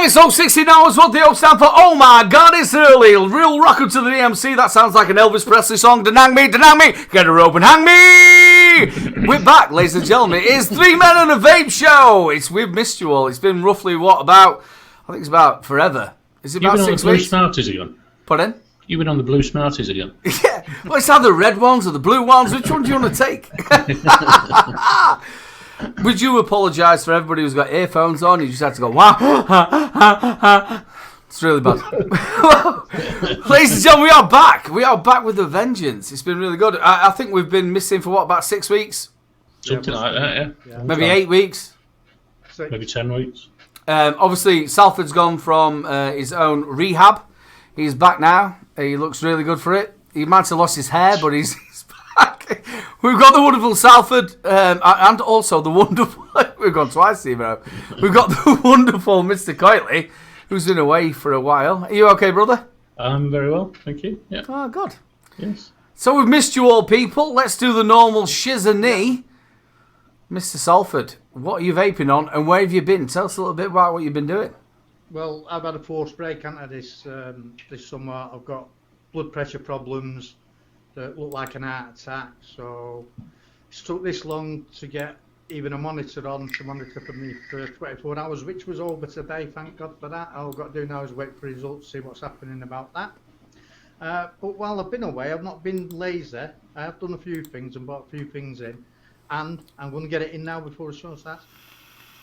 it's 060 now is what the O stand for. Oh my god, it's early. Real rocker to the DMC. That sounds like an Elvis Presley song. Denang me, get a rope and hang me. We're back, ladies and gentlemen. It's Three Men and a Vape Show. We've missed you all. It's been roughly, I think it's about forever. Is it about 6 weeks? You've been on the Blue Smarties again. Pardon? You've been on the Blue Smarties again. Yeah. Well, it's either the red ones or the blue ones. Which one do you want to take? Would you apologise for everybody who's got earphones on? You just had to go, wow. It's really bad. Ladies and gentlemen, we are back. We are back with a vengeance. It's been really good. I think we've been missing for, about 6 weeks? Something like that, yeah. Maybe 8 weeks? Maybe 10 weeks. Obviously, Salford's gone from his own rehab. He's back now. He looks really good for it. He might have lost his hair, but he's back. We've got the wonderful Salford, and also the wonderful... We've gone twice, Steve. We've got the wonderful Mr. Coitley, who's been away for a while. Are you okay, brother? I'm very well, thank you. Yeah. Oh, good. Yes. So we've missed you all, people. Let's do the normal shiz and knee. Mr. Salford, what are you vaping on, and where have you been? Tell us a little bit about what you've been doing. Well, I've had a forced break, haven't I, this summer. I've got blood pressure problems that look like an heart attack, so it's took this long to get even a monitor to monitor for me for 24 hours, which was over today, thank God for that. All I've got to do now is wait for results, see what's happening about that. But while I've been away, I've not been lazy. I have done a few things and bought a few things in, and I'm going to get it in now before the show starts.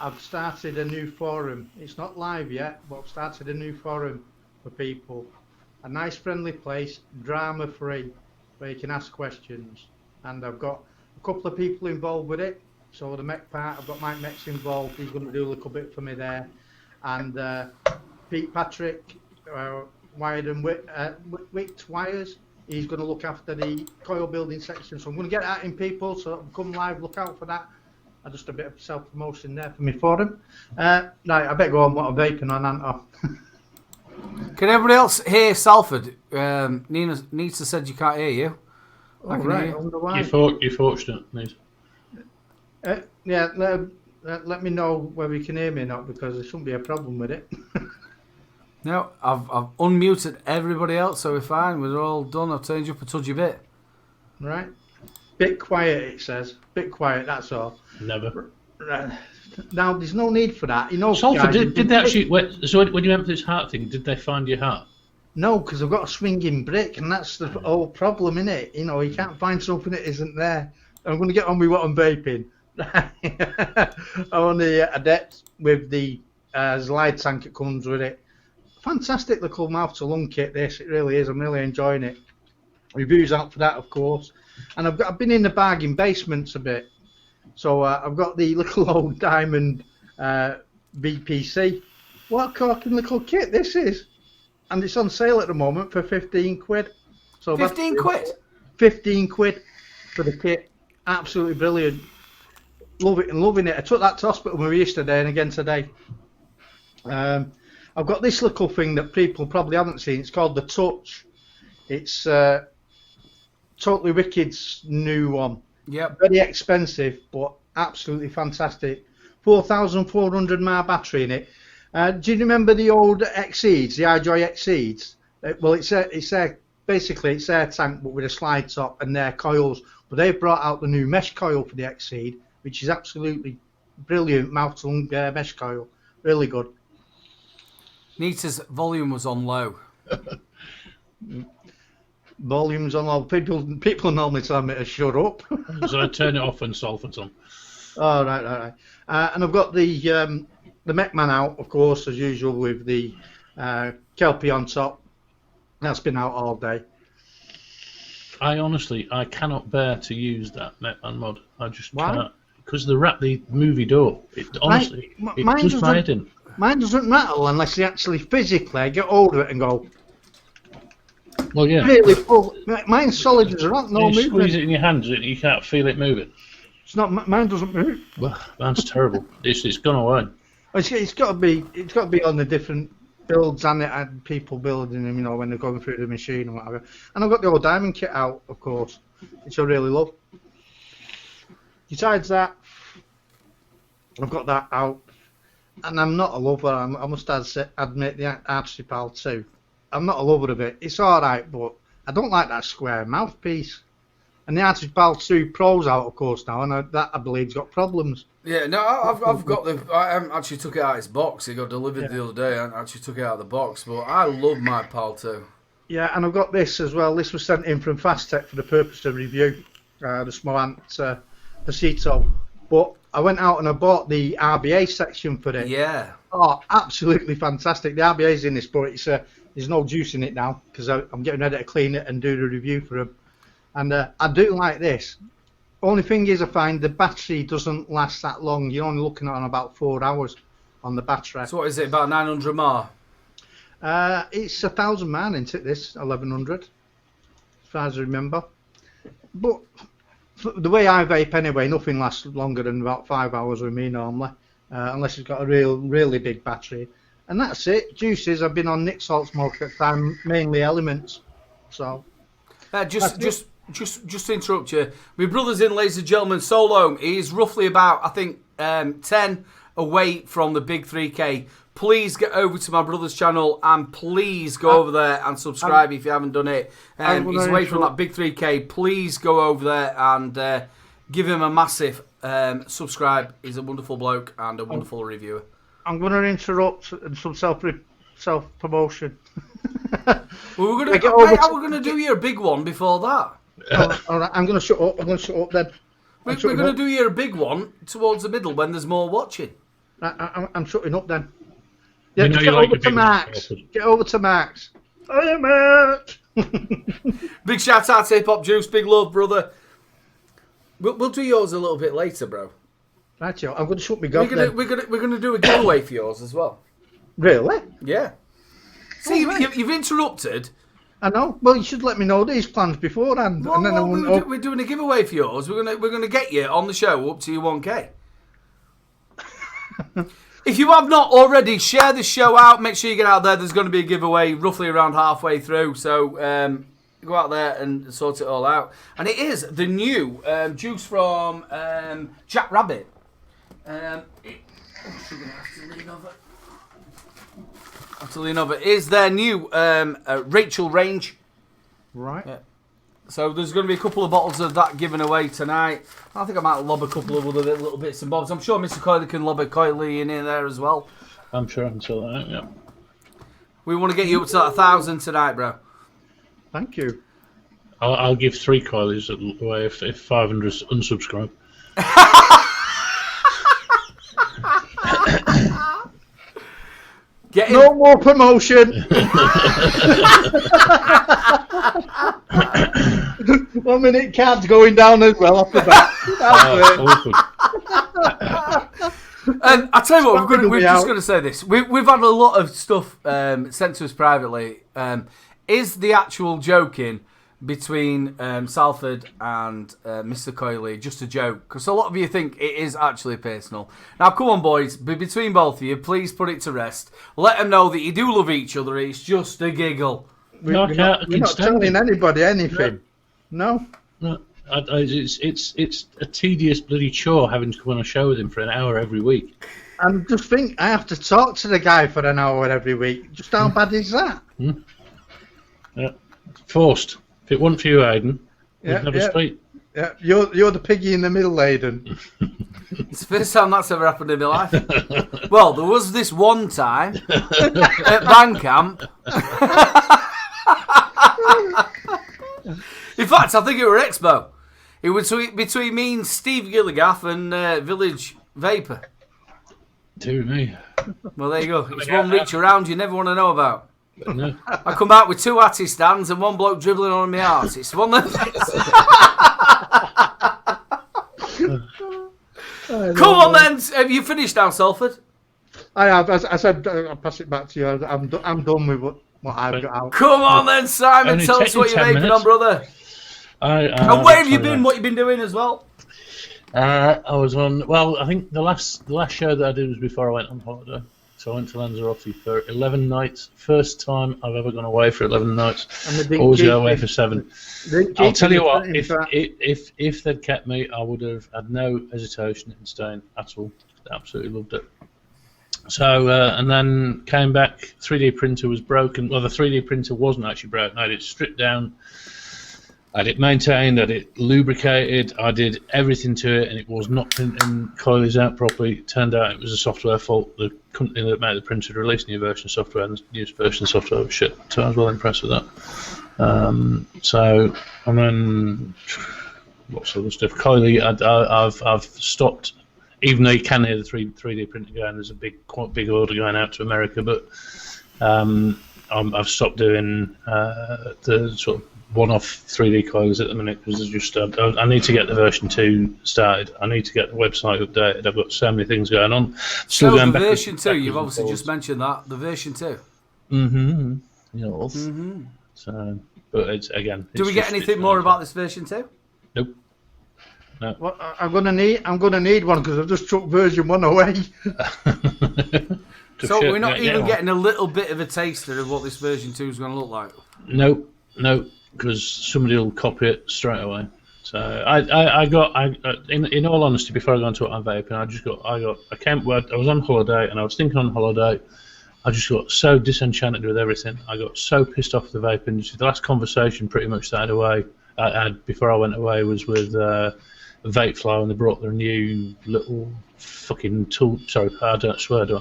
I've started a new forum. It's not live yet, but I've started a new forum for people. A nice friendly place, drama free, where you can ask questions. And I've got a couple of people involved with it. So the mech part, I've got Mike Mex involved. He's going to do a little bit for me there. And Pete Patrick, Wired and Wicked Wires, he's going to look after the coil building section. So I'm going to get that in, people, so come live, look out for that. Just a bit of self-promotion there for me forum. Right, I better go on what I'm vaping on, Anto. Can everybody else hear Salford? Nita said you can't hear you. I can hear you. You're fortunate, Nita. Yeah, let me know whether you can hear me or not, because there shouldn't be a problem with it. No, I've unmuted everybody else, so we're fine. We're all done. I've turned you up a tudgy bit. Right. Bit quiet, it says. Bit quiet, that's all. Never. Now, there's no need for that. You know, Salford, did they actually... So when you went for this heart thing, did they find your heart? No, because I've got a swinging brick, and that's the whole problem, innit? You know, you can't find something that isn't there. I'm going to get on with what I'm vaping. I'm on the Adept with the slide tank that comes with it. Fantastic little mouth-to-lung kit, this. It really is. I'm really enjoying it. Reviews out for that, of course. And I've been in the bargain basements a bit. So I've got the little old diamond VPC. What a corking little kit this is. And it's on sale at the moment for 15 quid. So 15 quid? 15 quid for the kit. Absolutely brilliant. Love it and loving it. I took that to hospital with me yesterday and again today. I've got this little thing that people probably haven't seen. It's called the Touch. It's Totally Wicked's new one. Yep. Very expensive, but absolutely fantastic. 4,400 mAh battery in it. Do you remember the old Exceeds, the iJoy Exceeds? Well, it's basically it's their tank, but with a slide top and their coils. But they've brought out the new mesh coil for the Exceed, which is absolutely brilliant mouth-to-lung mesh coil. Really good. Nita's volume was on low. Volumes on low. People normally tell me to shut up. So I turn it off when Salford's on. Oh, right. And I've got the Mech Man out, of course, as usual, with the Kelpie on top. That's been out all day. I cannot bear to use that Mech-Man mod. I just cannot. Because the movie door, it does my head in. Mine doesn't rattle unless you actually physically get hold of it and go. Well, yeah. Really full. Mine's solid as a rock, no movement. You squeeze it in your hands and you can't feel it moving. It's not. Mine doesn't move. Well, that's terrible. It's gone away. It's got to be on the different builds and people building them, you know, when they're going through the machine and whatever. And I've got the old diamond kit out, of course, which I really love. Besides that, I've got that out. and I'm not a lover. I must admit the Artsy Pal 2. I'm not a lover of it. It's all right, but I don't like that square mouthpiece. And the Artsy Pal 2 Pro's out, of course, now, and that I believe's got problems. Yeah, no, I've got the. I actually took it out of its box. It got delivered the other day. I actually took it out of the box, but I love my Pal 2. Yeah, and I've got this as well. This was sent in from Fast Tech for the purpose of review. The Smart Pasito. But I went out and I bought the RBA section for it. Yeah. Oh, absolutely fantastic. The RBA's in this, but there's no juice in it now because I'm getting ready to clean it and do the review for them. And I do like this. Only thing is, I find the battery doesn't last that long. You're only looking at on about 4 hours on the battery. So what is it, about 900 mAh? It's 1,000 mAh, isn't it, this 1100, as far as I remember. But the way I vape anyway, nothing lasts longer than about 5 hours with me normally, unless it's got a really big battery. And that's it. Juices, I've been on Nick Salt's most of the time, mainly Elements. So just to interrupt you, my brother's in, ladies and gentlemen, Solo. He's roughly about, I think, 10 away from the big 3K. Please get over to my brother's channel and please go over there and subscribe if you haven't done it. He's away from that big 3K. Please go over there and give him a massive subscribe. He's a wonderful bloke and a wonderful reviewer. I'm going to interrupt and some self-promotion. Well, we're going to do you a big one before that. All right, I'm going to shut up. I'm going to shut up then. We're going to do you a big one towards the middle when there's more watching. I'm shutting up then. Yeah, get over to Max. Get over to Max. Hiya, Max. Big shout out to Hip Hop Juice. Big love, brother. We'll do yours a little bit later, bro. Right, yo. I'm going to shut my gob. We're gonna do a giveaway for yours as well. Really? Yeah. See, you've interrupted. I know. Well, you should let me know these plans beforehand. Well, and then we're doing a giveaway for yours. We're gonna get you on the show up to your 1K. If you have not already, share the show out. Make sure you get out there. There's going to be a giveaway roughly around halfway through. So go out there and sort it all out. And it is the new juice from Jack Rabbit. It is their new Rachel range. Right. Yeah. So there's going to be a couple of bottles of that given away tonight. I think I might lob a couple of other little bits and bobs. I'm sure Mr. Coyley can lob a Coyley in there as well. I'm sure I can sort that out, yeah. We want to get you up to that 1,000 tonight, bro. Thank you. I'll give 3 Coyleys away if 500 unsubscribe. No more promotion. 1 minute cards going down as well off the bat. And I tell you what, we're just going to say this. We've had a lot of stuff sent to us privately. Is the actual joking between Salford and Mr. Coyley just a joke? Because a lot of you think it is actually personal. Now, come on, boys. Between both of you, please put it to rest. Let them know that you do love each other. It's just a giggle. We're not telling anybody anything. No. It's a tedious bloody chore having to come on a show with him for an hour every week. And just think, I have to talk to the guy for an hour every week. Just how bad is that? Yeah. Forced. If it wasn't for you, Aidan, we'd never speak. Yeah, you're the piggy in the middle, Aidan. It's the first time that's ever happened in my life. Well, there was this one time at band camp. In fact, I think it were Expo. It was between me and Steve Gilligaff and Village Vapor. Dear me. Well, there you go. It's one reach around you never want to know about. No. I come out with 2 Atty stands and 1 bloke dribbling on my arse. It's one of those. Come on then. Have you finished now, Salford? I have. As I said, I'll pass it back to you. I'm done with what I've got out. Come on then, Simon. Tell us what you're making on, brother. And where have you been? What you've been doing as well? I was on. Well, I think the last show that I did was before I went on holiday. So I went to Lanzarote for 11 nights. First time I've ever gone away for 11 nights. Always go away for 7. I'll tell you what, if they'd kept me, I would have had no hesitation in staying at all. Absolutely loved it. So, and then came back, 3D printer was broken. Well, the 3D printer wasn't actually broken. I had it stripped down, I had it maintained, I had it lubricated, I did everything to it, and it was not printing coilies out properly. It turned out it was a software fault. The company that made the printer had released new version of software, and the new version of software was shit. So I was well impressed with that. So, and then, lots of other stuff. Coily, I've stopped. Even though you can hear the 3D printer going, there's a quite big order going out to America, but I've stopped doing the sort of one-off 3D coils at the minute because I need to get the version 2 started. I need to get the website updated. I've got so many things going on. Still so going the version 2, you've obviously just mentioned that, the version 2. Mm-hmm. Yes. Mm-hmm. So, but it's again. Do we get anything more about this version 2? Nope. No. Well, I'm gonna need one because I've just took version 1 away. So we're not even getting a little bit of a taster of what this version 2 is going to look like. No, because somebody will copy it straight away. So in all honesty, before I go into what I'm vaping, I was on holiday and I was thinking on holiday. I just got so disenchanted with everything. I got so pissed off with the vape industry. The last conversation pretty much that I had before I went away was with Vape Flow, and they brought their new little fucking tool. Sorry, I don't swear, do I?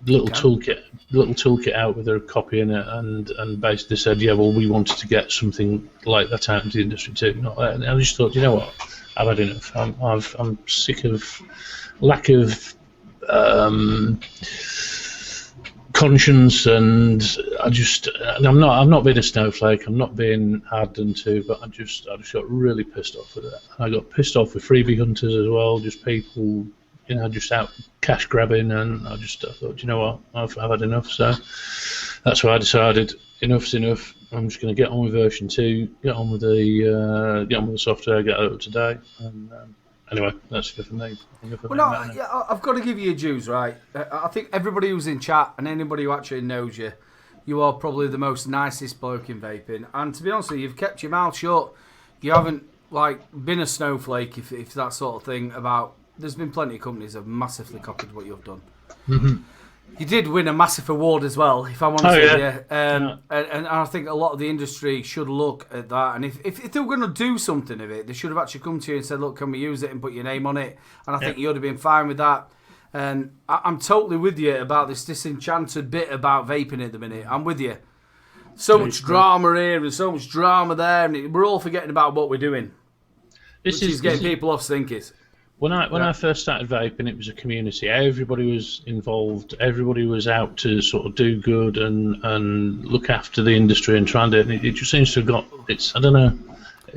Little toolkit out with their copy in it, and basically said, yeah, well, we wanted to get something like that out into the industry too. And I just thought, you know what, I've had enough. I'm sick of lack of conscience, and I'm not being a snowflake. I'm not being hard done to, but I just got really pissed off with it. I got pissed off with freebie hunters as well, just people, just out cash grabbing, and I thought, you know what, I've had enough. So that's why I decided enough's enough. I'm just going to get on with version 2, get on with the software, get it up to date, and anyway, that's good for me. I've got to give you a dues, right? I think everybody who's in chat and anybody who actually knows you, you are probably the most nicest bloke in vaping. And to be honest with you, you've kept your mouth shut. You haven't been a snowflake, if that sort of thing. There's been plenty of companies that have massively copied what you've done. Mm-hmm. You did win a massive award as well, if I'm honest with you. And I think a lot of the industry should look at that. And if they were going to do something of it, they should have actually come to you and said, look, can we use it and put your name on it? And I think you would have been fine with that. And I'm totally with you about this disenchanted bit about vaping at the minute. I'm with you. So much drama here and so much drama there. And we're all forgetting about what we're doing. Which is getting people off stinkers. When I first started vaping, it was a community. Everybody was involved. Everybody was out to sort of do good and look after the industry and try and do it. It just seems to have got. I don't know.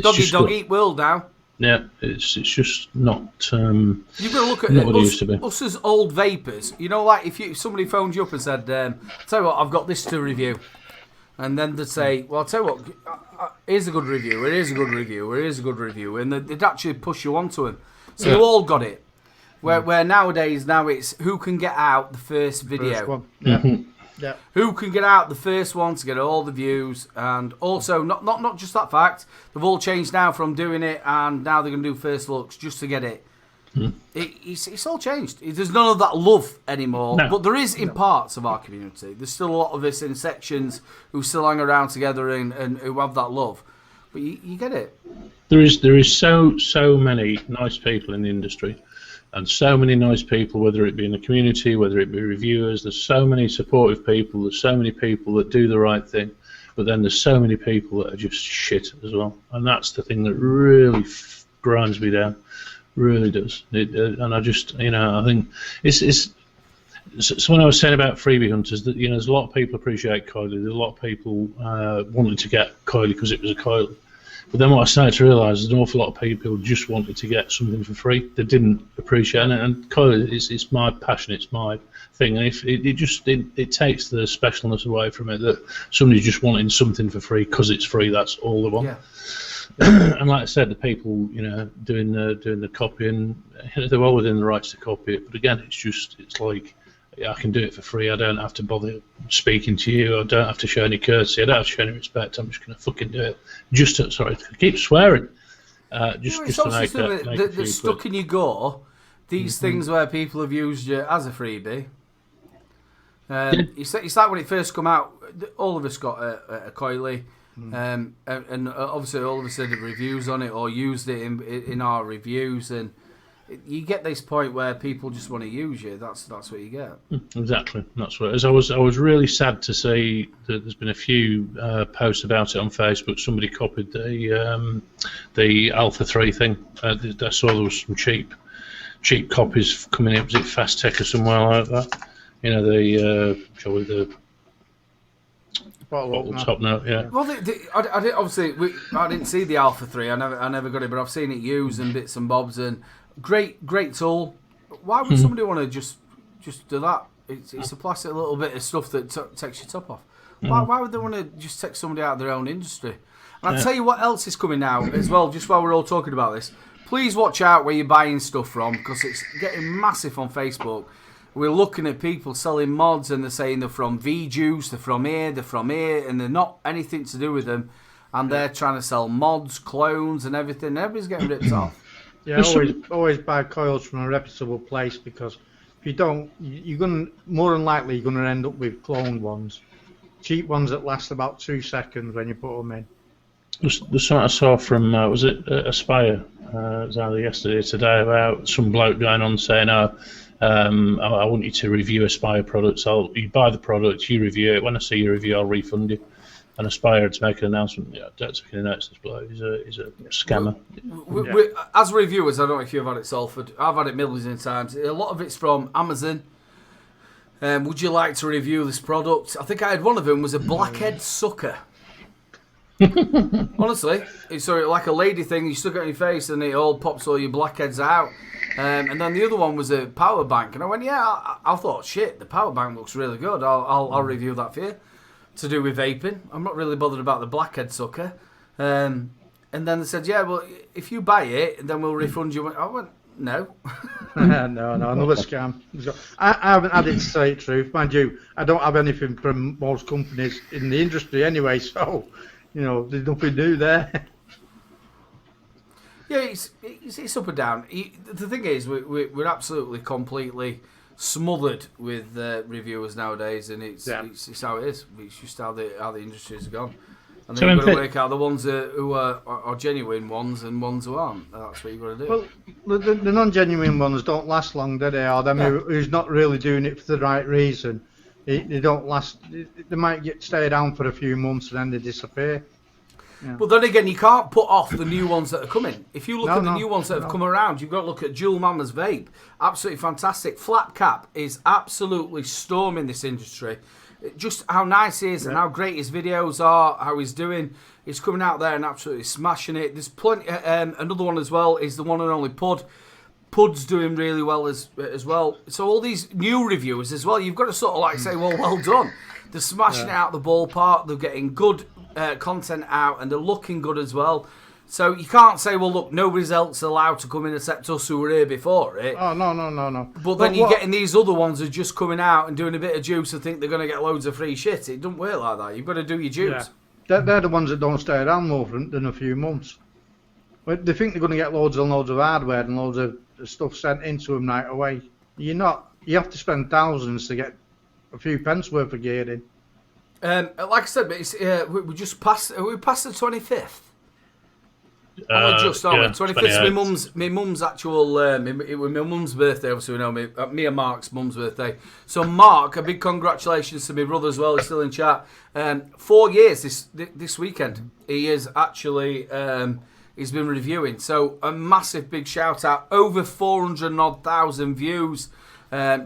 Dog eat world now. Yeah, it's just not. You've got to look at not what it used to be. Us as old vapors. If somebody phoned you up and said, "Tell you what, I've got this to review," and then they'd say, "Well, I'll tell you what, here's a good review. Here's a good review. Here's a good review," and they'd actually push you onto them. So you all got it. Where nowadays, it's who can get out the first video. First one. Yeah. Mm-hmm. Yeah. Who can get out the first one to get all the views, and also not just that fact. They've all changed now from doing it, and now they're going to do first looks just to get it. Mm. It's all changed. There's none of that love anymore. No. But there is in parts of our community. There's still a lot of us in sections who still hang around together and who have that love. But you get it. There is so many nice people in the industry, and so many nice people, whether it be in the community, whether it be reviewers. There's so many supportive people. There's so many people that do the right thing, but then there's so many people that are just shit as well. And that's the thing that really grinds me down, really does. And I just, I think it's. So when I was saying about freebie hunters, that there's a lot of people appreciate coily. There's a lot of people wanted to get coily because it was a coily. But then what I started to realise is an awful lot of people just wanted to get something for free. They didn't appreciate it. And coily, it's my passion, it's my thing. And if it takes the specialness away from it, that somebody's just wanting something for free because it's free. That's all they want. Yeah. And like I said, the people doing the copying, they're well within the rights to copy it. But again, it's like. I can do it for free. I don't have to bother speaking to you. I don't have to show any courtesy. I don't have to show any respect. I'm just going to fucking do it. Sorry, I keep swearing. Just to make that stuck in your gore. These things where people have used you as a freebie, It's like when it first come out, all of us got a coily, and obviously all of us did reviews on it or used it in our reviews, and you get this point where people just want to use you. That's what you get. Exactly, that's what it is. I was really sad to see that there's been a few posts about it on Facebook. Somebody copied the Alpha 3 thing. I saw there was some cheap copies coming in. Was it Fast Tech or somewhere like that? You know, the bottle top note, yeah. Well, I didn't see the Alpha 3. I never got it, but I've seen it used and bits and bobs, and great tool. Why would somebody want to just do that? It's a plastic little bit of stuff that takes your top off. Why would they want to just take somebody out of their own industry? And I'll tell you what else is coming now as well, just while we're all talking about this. Please watch out where you're buying stuff from, because it's getting massive on Facebook. We're looking at people selling mods and they're saying they're from V-Juice, they're from here, and they're not anything to do with them. And they're trying to sell mods, clones and everything. Everybody's getting ripped off. Yeah, always buy coils from a reputable place, because if you don't, more than likely you're going to end up with cloned ones. Cheap ones that last about 2 seconds when you put them in. There's something I saw from, was it Aspire? It was either yesterday or today, about some bloke going on saying, I want you to review Aspire products. You buy the product, you review it. When I see your review, I'll refund you. And Aspire to make an announcement. Yeah, don't take any notice. This bloke. He's a scammer. As reviewers, I don't know if you've had it, Salford. I've had it millions of times. A lot of it's from Amazon. Would you like to review this product? I think I had one of them was a blackhead sucker. Honestly, it's sort of like a lady thing. You stick it on your face and it all pops all your blackheads out. And then the other one was a power bank, and I went, I thought, shit, the power bank looks really good. I'll review that for you. To do with vaping, I'm not really bothered about the blackhead sucker. And then they said, yeah, well, if you buy it, then we'll refund you. I went, no. no, another scam. I haven't had it, to say the truth, mind you. I don't have anything from most companies in the industry anyway, so there's nothing new there. Yeah, it's up and down. The thing is, we're absolutely completely smothered with reviewers nowadays, and it's how it is. It's just how the industry's gone. And then you've got to work out the ones who are genuine ones and ones who aren't. That's what you've got to do. Well, the non-genuine ones don't last long, do they? Or them who's not really doing it for the right reason. They don't last. They might stay down for a few months and then they disappear. Yeah. But then again, you can't put off the new ones that are coming. If you look at the new ones that have come around, you've got to look at Jewel Mama's Vape. Absolutely fantastic. Flat Cap is absolutely storming this industry. Just how nice he is and how great his videos are, how he's doing. He's coming out there and absolutely smashing it. There's plenty. Another one as well is the one and only Pud. Pud's doing really well as well. So all these new reviewers as well, you've got to sort of like say, well done. They're smashing it out the ballpark. They're getting good content out, and they're looking good as well. So you can't say, well, look, nobody's else allowed to come in except us who were here before it. Oh, no. But then you're getting these other ones who are just coming out and doing a bit of juice and think they're going to get loads of free shit. It doesn't work like that. You've got to do your juice. Yeah. They're the ones that don't stay around more than a few months. But they think they're going to get loads and loads of hardware and loads of stuff sent into them right away. You're not. You have to spend thousands to get a few pence worth of gear in. Like I said, but it's, we just passed. We passed the 25th. Just 25th. My mum's actual. It was my mum's birthday. Obviously, we know me and Mark's mum's birthday. So Mark, a big congratulations to my brother as well. He's still in chat. 4 years this weekend. He is actually. He's been reviewing. So a massive big shout out. Over 400,000 views.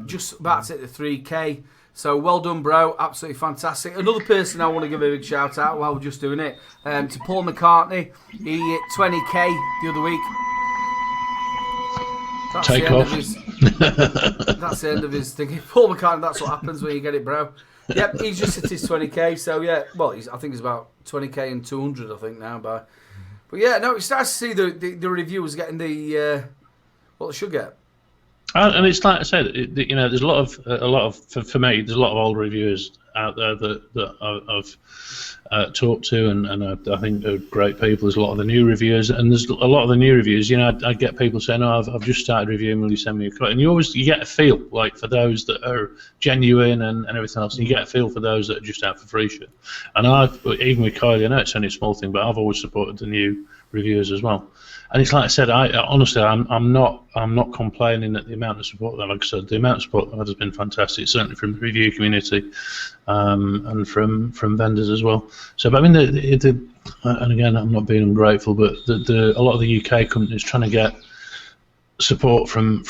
Just about to hit the 3K. So well done, bro. Absolutely fantastic. Another person I want to give a big shout out while we're just doing it, to Paul McCartney. He hit 20k the other week. That's Take off. That's the end of his thing. Paul McCartney, that's what happens when you get it, bro. Yep, he's just hit his 20k. So yeah, well, I think he's about 20k and 200, I think now. But yeah, no, it's nice to see the reviewers getting the what they should get. And it's like I said, there's a lot of for me, there's a lot of old reviewers out there that I've talked to, and I think they're great people. There's a lot of the new reviewers, and there's a lot of the new reviews. I get people saying, "Oh, I've just started reviewing. Will you send me a copy?" And you get a feel like for those that are genuine and everything else. And you get a feel for those that are just out for free shit. And even with Kylie, I know it's only a small thing, but I've always supported the new reviewers as well. And it's like I said, honestly, I'm not complaining at the amount of support that, like I said, the amount of support that has been fantastic, certainly from the review community, and from vendors as well. So, but I mean, and again, I'm not being ungrateful, but a lot of the UK companies trying to get support from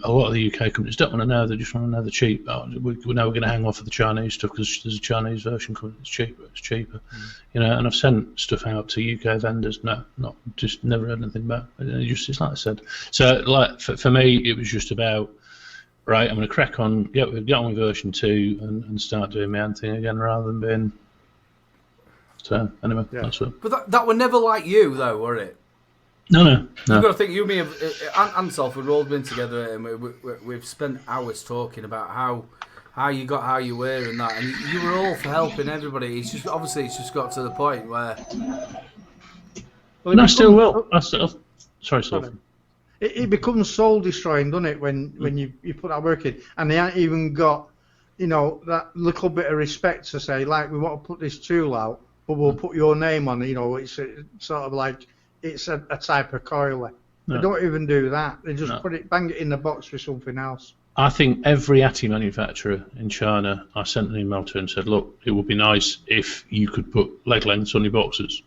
a lot of the UK companies don't want to know. They just want to know they're cheap. We know we're going to hang off of the Chinese stuff because there's a Chinese version coming. It's cheaper. And I've sent stuff out to UK vendors. No, not just never heard anything back. It's like I said. So like for me, it was just about right. I'm going to crack on, get on with version 2, and start doing my own thing again rather than being. So anyway, that's it. But that were never like you though, were it? No. You've got to think, you, me, and Salford, we've all been together, and we've spent hours talking about how you got how you were and that, and you were all for helping everybody. It's just got to the point where. Well, I still will. Sorry, Salford. It becomes soul destroying, doesn't it? When you put that work in, and they haven't even got, that little bit of respect to say, like, we want to put this tool out, but we'll put your name on it. It's sort of like. It's a type of coiler. No. They don't even do that. They just bang it in the box with something else. I think every Atty manufacturer in China, I sent an email to and said, look, it would be nice if you could put leg lengths on your boxes.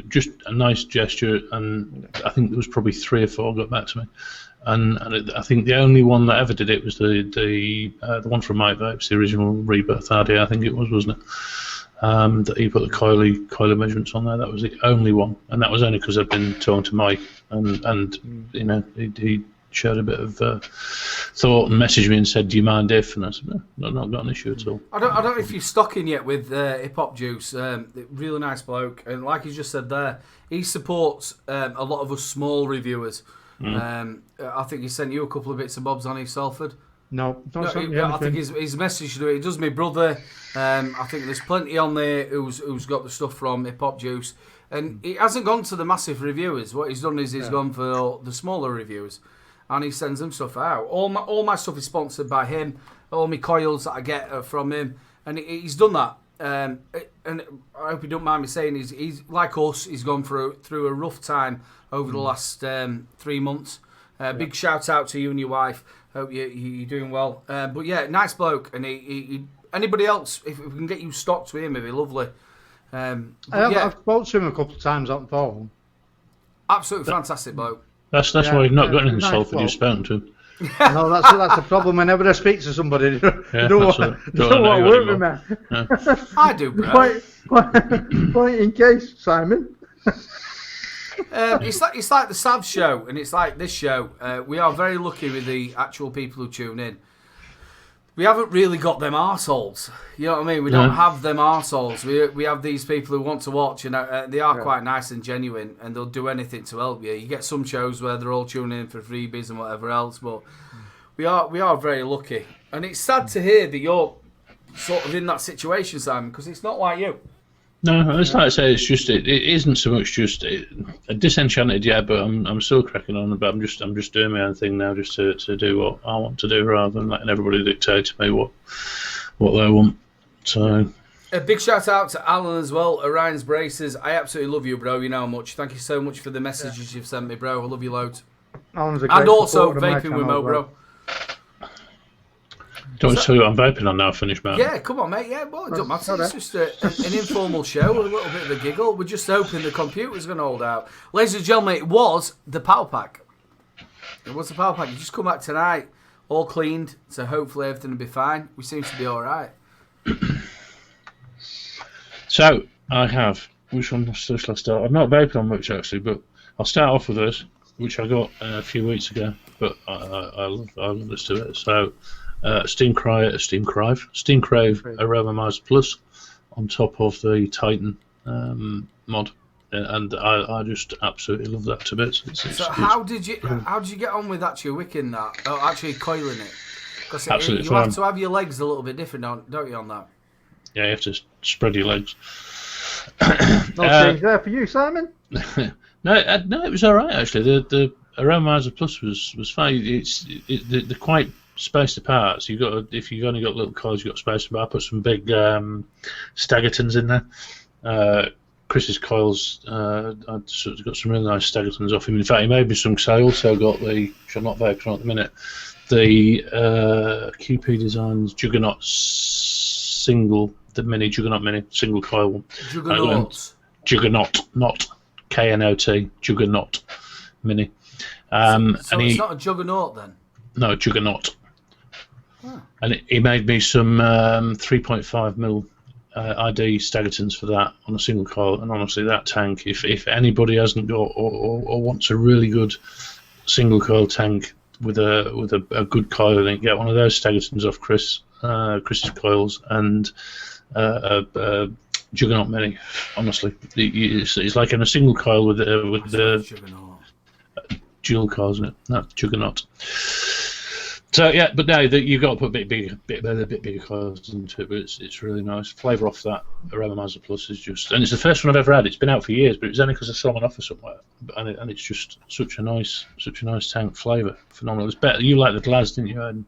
Just a nice gesture, and I think there was probably 3 or 4 got back to me. And I think the only one that ever did it was the one from Mike Vapes, the original Rebirth RD, I think it was, wasn't it? That he put the coiler measurements on there. That was the only one, and that was only because I'd been talking to Mike, and he showed a bit of thought and messaged me and said, "Do you mind if?" And I said, "No, not got an issue at all." I don't know if you're stocking yet with Hip Hop Juice. Really nice bloke, and like you just said there, he supports a lot of us small reviewers. I think he sent you a couple of bits and bobs on his Salford. No, I think his message to it does me brother. I think there's plenty on there who's got the stuff from Hip Hop Juice, and he hasn't gone to the massive reviewers. What he's done is he's gone for the smaller reviewers, and he sends them stuff out. All my stuff is sponsored by him. All my coils that I get are from him, and he's done that. And I hope you don't mind me saying he's like us. He's gone through a rough time over the last 3 months. Big shout out to you and your wife. Hope you're doing well. But yeah, nice bloke. And he anybody else, if we can get you stocked with him, it'd be lovely. I've spoken to him a couple of times on the phone. Absolutely fantastic bloke. That's why we've not got any Salford. You've spoken to him. No, that's the problem. Whenever I speak to somebody, they don't want to work with me. Yeah. I do, bro. Point in case, Simon. It's like the Sav show, and it's like this show. We are very lucky with the actual people who tune in. We haven't really got them arseholes. You know what I mean? We don't have them arseholes. We have these people who want to watch, and they are quite nice and genuine, and they'll do anything to help you. You get some shows where they're all tuning in for freebies and whatever else, but we are very lucky. And it's sad to hear that you're sort of in that situation, Simon, because it's not like you. No, it's like I say, it's just it isn't so much just disenchanted, but I'm still cracking on. But I'm just doing my own thing now, just to do what I want to do rather than letting everybody dictate to me what they want. So a big shout out to Alan as well, Orion's Braces. I absolutely love you, bro. You know how much. Thank you so much for the messages you've sent me, bro. I love you loads. Alan's a great and also supporter vaping with Mo, bro. Do you want to tell you what I'm vaping on now? Finish, man. Yeah, come on, mate. Yeah, well, it doesn't matter. It's just an informal show with a little bit of a giggle. We're just hoping the computer's going to hold out. Ladies and gentlemen, it was the Power Pack. It was the Power Pack. You just come back tonight, all cleaned, so hopefully everything will be fine. We seem to be all right. So, I have. Which one shall I start? I've not vaped on much, actually, but I'll start off with this, which I got a few weeks ago, but I love this to it. So, Steam Crave Aroma Miser Plus on top of the Titan mod, and I just absolutely love that to bits. How did you get on with actually wicking that? Oh, actually coiling it? Because absolutely you fine. have to have your legs a little bit different, don't you, on that? Yeah, you have to spread your legs. No change there for you, Simon. No, it was all right actually. The Aromizer Plus was fine. They're quite spaced apart. So if you've only got little coils, you've got space apart. I put some big Staggertons in there. Chris's coils, I sort of got some really nice Staggertons off him. In fact, he made me some because I also got which I'm not vaping on at the minute, the QP Designs Juggernaut the Juggernaut Mini single coil one. Juggernaut, not KNOT, Juggernaut Mini. So it's not a Juggernaut then? No, Juggernaut. Oh. And he made me some 3.5mm ID Staggertons for that on a single coil, and honestly, that tank, if anybody hasn't got or wants a really good single coil tank with a good coil, then get one of those Staggertons off Chris's coils and Juggernaut Mini. Honestly, it's like in a single coil with the dual coils in it. Not Juggernaut. So yeah, but no, you've got to put a bit bigger coils into it. But it's really nice. Flavour off that Aromizer Plus is just, and it's the first one I've ever had. It's been out for years, but it was only because I saw an offer somewhere, and it's just such a nice tank flavour. Phenomenal. It's better. You like the glass, didn't you, Aidan?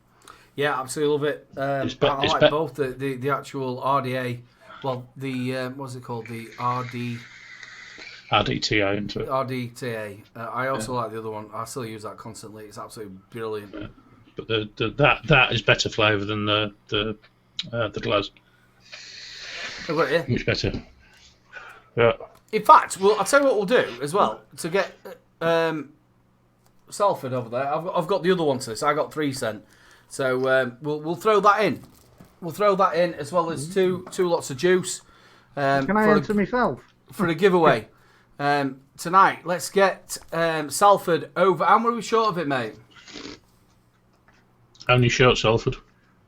Yeah, absolutely love it. I like both the actual RDA. Well, the what's it called? The RDTA into it. RDTA. I also like the other one. I still use that constantly. It's absolutely brilliant. Yeah. But that is better flavour than the glass. I've got it here. Much better. Yeah. In fact, I'll tell you what we'll do as well to get Salford over there. I've got the other one to this. I got 3 cent, so we'll throw that in. We'll throw that in as well as two lots of juice. Can I enter myself for a giveaway tonight? Let's get Salford over. How many are we short of it, mate? How many short, Salford?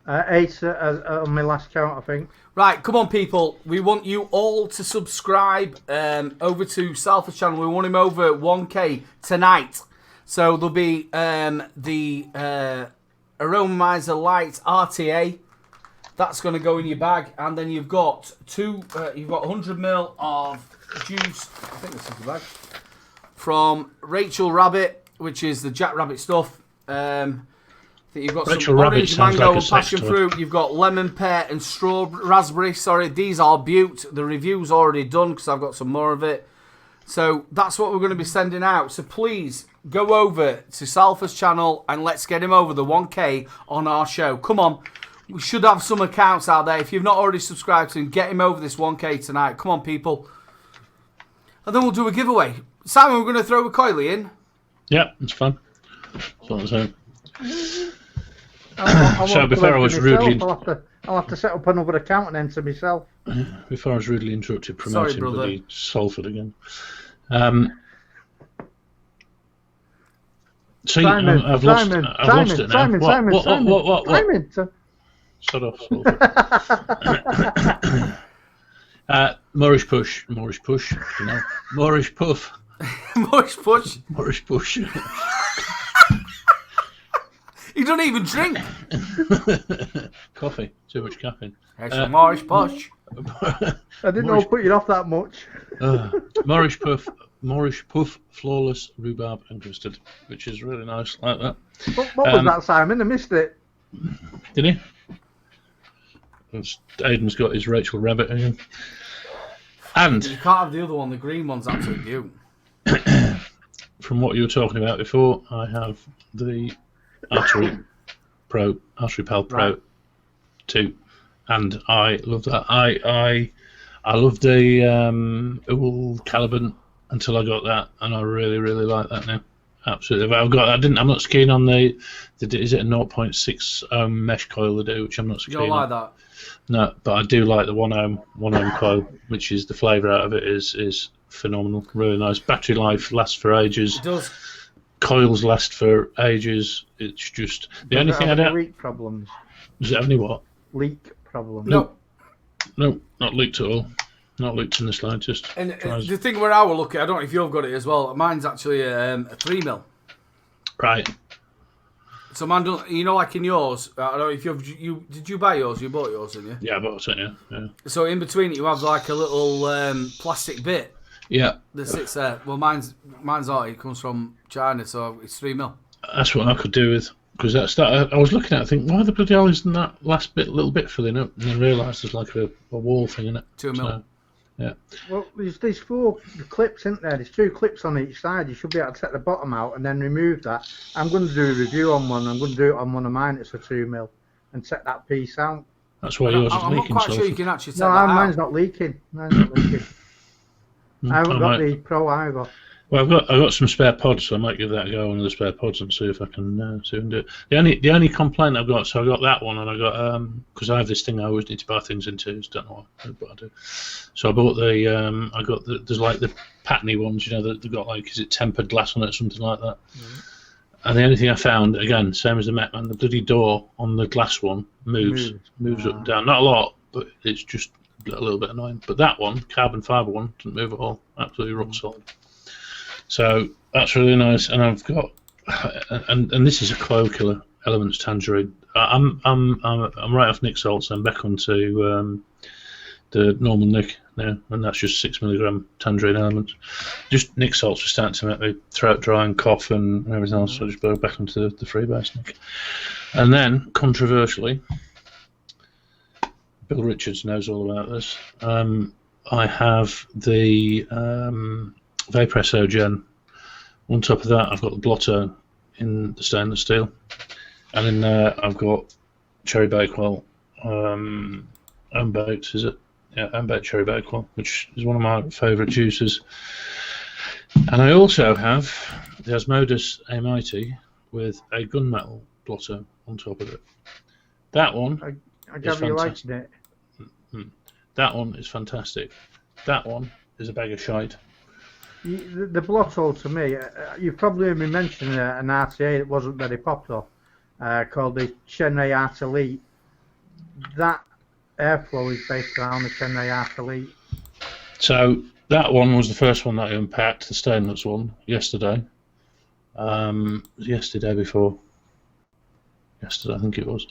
8 on my last count, I think. Right, come on, people. We want you all to subscribe over to Salford's channel. We want him over 1K tonight. So there'll be the Aromizer Light RTA. That's going to go in your bag, and then you've got 100ml of juice. I think this is the bag from Rachel Rabbit, which is the Jack Rabbit stuff. You've got Rachel some Rabbit orange, mango, like and passion fruit. You've got lemon, pear, and raspberry. Sorry, these are Butte. The review's already done because I've got some more of it. So that's what we're going to be sending out. So please go over to Salford's channel and let's get him over the 1K on our show. Come on. We should have some accounts out there. If you've not already subscribed to him, get him over this 1K tonight. Come on, people. And then we'll do a giveaway. Simon, we're going to throw a coily in. Yeah, it's fun. That's what I'm saying. So before I was rudely... I'll have to set up another account and enter myself. Before I was rudely interrupted promoting bloody Salford again. See, Simon, I've lost it now. Simon. Shut off, Salford. Moorish Push. You know. Moorish Puff. Moorish Push. Moorish Push. You don't even drink. Coffee. Too much caffeine. It's a Moorish Push. I didn't know I'd put you off that much. Moorish Puff, Flawless, Rhubarb and Custard, which is really nice, like that. What was that, Simon? I missed it. Did he? Aidan's got his Rachel Rabbit again. And you can't have the other one. The green one's absolutely beautiful. From what you were talking about before, I have the Artery Pal Pro 2, and I love that. I loved the Owl Caliban until I got that, and I really like that now. Absolutely. I'm not so keen on the is it a 0.6 mesh coil they do, which I'm not so keen on. You don't like that? No, but I do like the 1 ohm coil, which is the flavour out of it is phenomenal. Really nice. Battery life lasts for ages. It does. Coils last for ages. It's just the only thing I don't. Leak problems. Does it have any what? Leak problems. No, not leaked at all. Not leaked in the slightest. And the thing where I will look at, I don't know if you've got it as well. Mine's actually a 3mm. Right. So, man, like in yours, I don't know if did you buy yours? You bought yours, didn't you? Yeah, I bought it. Yeah. So in between it, you have like a little plastic bit. Yeah. That sits there. Well, mine's not. It comes from China, so it's 3 mil. That's what I could do with, because I was looking at it, I think, why the bloody hell isn't that last little bit filling up? And I realised there's like a wall thing in it. 2 mil. So, yeah. Well, there's 4 clips, isn't there? There's 2 clips on each side. You should be able to take the bottom out and then remove that. I'm going to do a review on one. I'm going to do it on one of mine. It's a 2 mil, and take that piece out. That's why yours is I'm leaking. not quite sure you can actually take No, that out. mine's not leaking. I haven't got the Pro either. Well, I've got some spare pods, so I might give that a go, one of the spare pods, and see if I can do it. The only complaint I've got, so I got that one, and I got because I have this thing I always need to buy things in twos. Don't know why, but I do. So I bought there's like the patterny ones, they've got like, is it tempered glass on it, something like that. Mm-hmm. And the only thing I found, again, same as the Metman, the bloody door on the glass one moves up and down. Not a lot, but it's just a little bit annoying. But that one, carbon fibre one, doesn't move at all. Absolutely rock solid. So that's really nice, and I've got, and this is a Coil Killer Elements Tangerine. I'm right off Nick Salts, and I'm back onto the normal Nick now, and that's just 6 mg Tangerine Elements. Just Nick Salts was starting to make me throat dry and cough and everything else, so I just go back onto the freebase Nick. And then, controversially, Bill Richards knows all about this. I have the Vape Gen. On top of that, I've got the Blotto in the stainless steel, and in there I've got Cherry Bakewell, unbaked, is it? Yeah, unbaked Cherry Bakewell, which is one of my favourite juices. And I also have the Asmodus Amity with a gunmetal Blotto on top of it. That one I gather you liked it. That one is fantastic. That one is a bag of shite. The Blotto, to me, you've probably heard me mention an RTA that wasn't very popular, called the Chenray Art Elite. That airflow is based around the Chenray Art Elite. So that one was the first one that I unpacked, the stainless one, yesterday. Yesterday before. Yesterday, I think it was.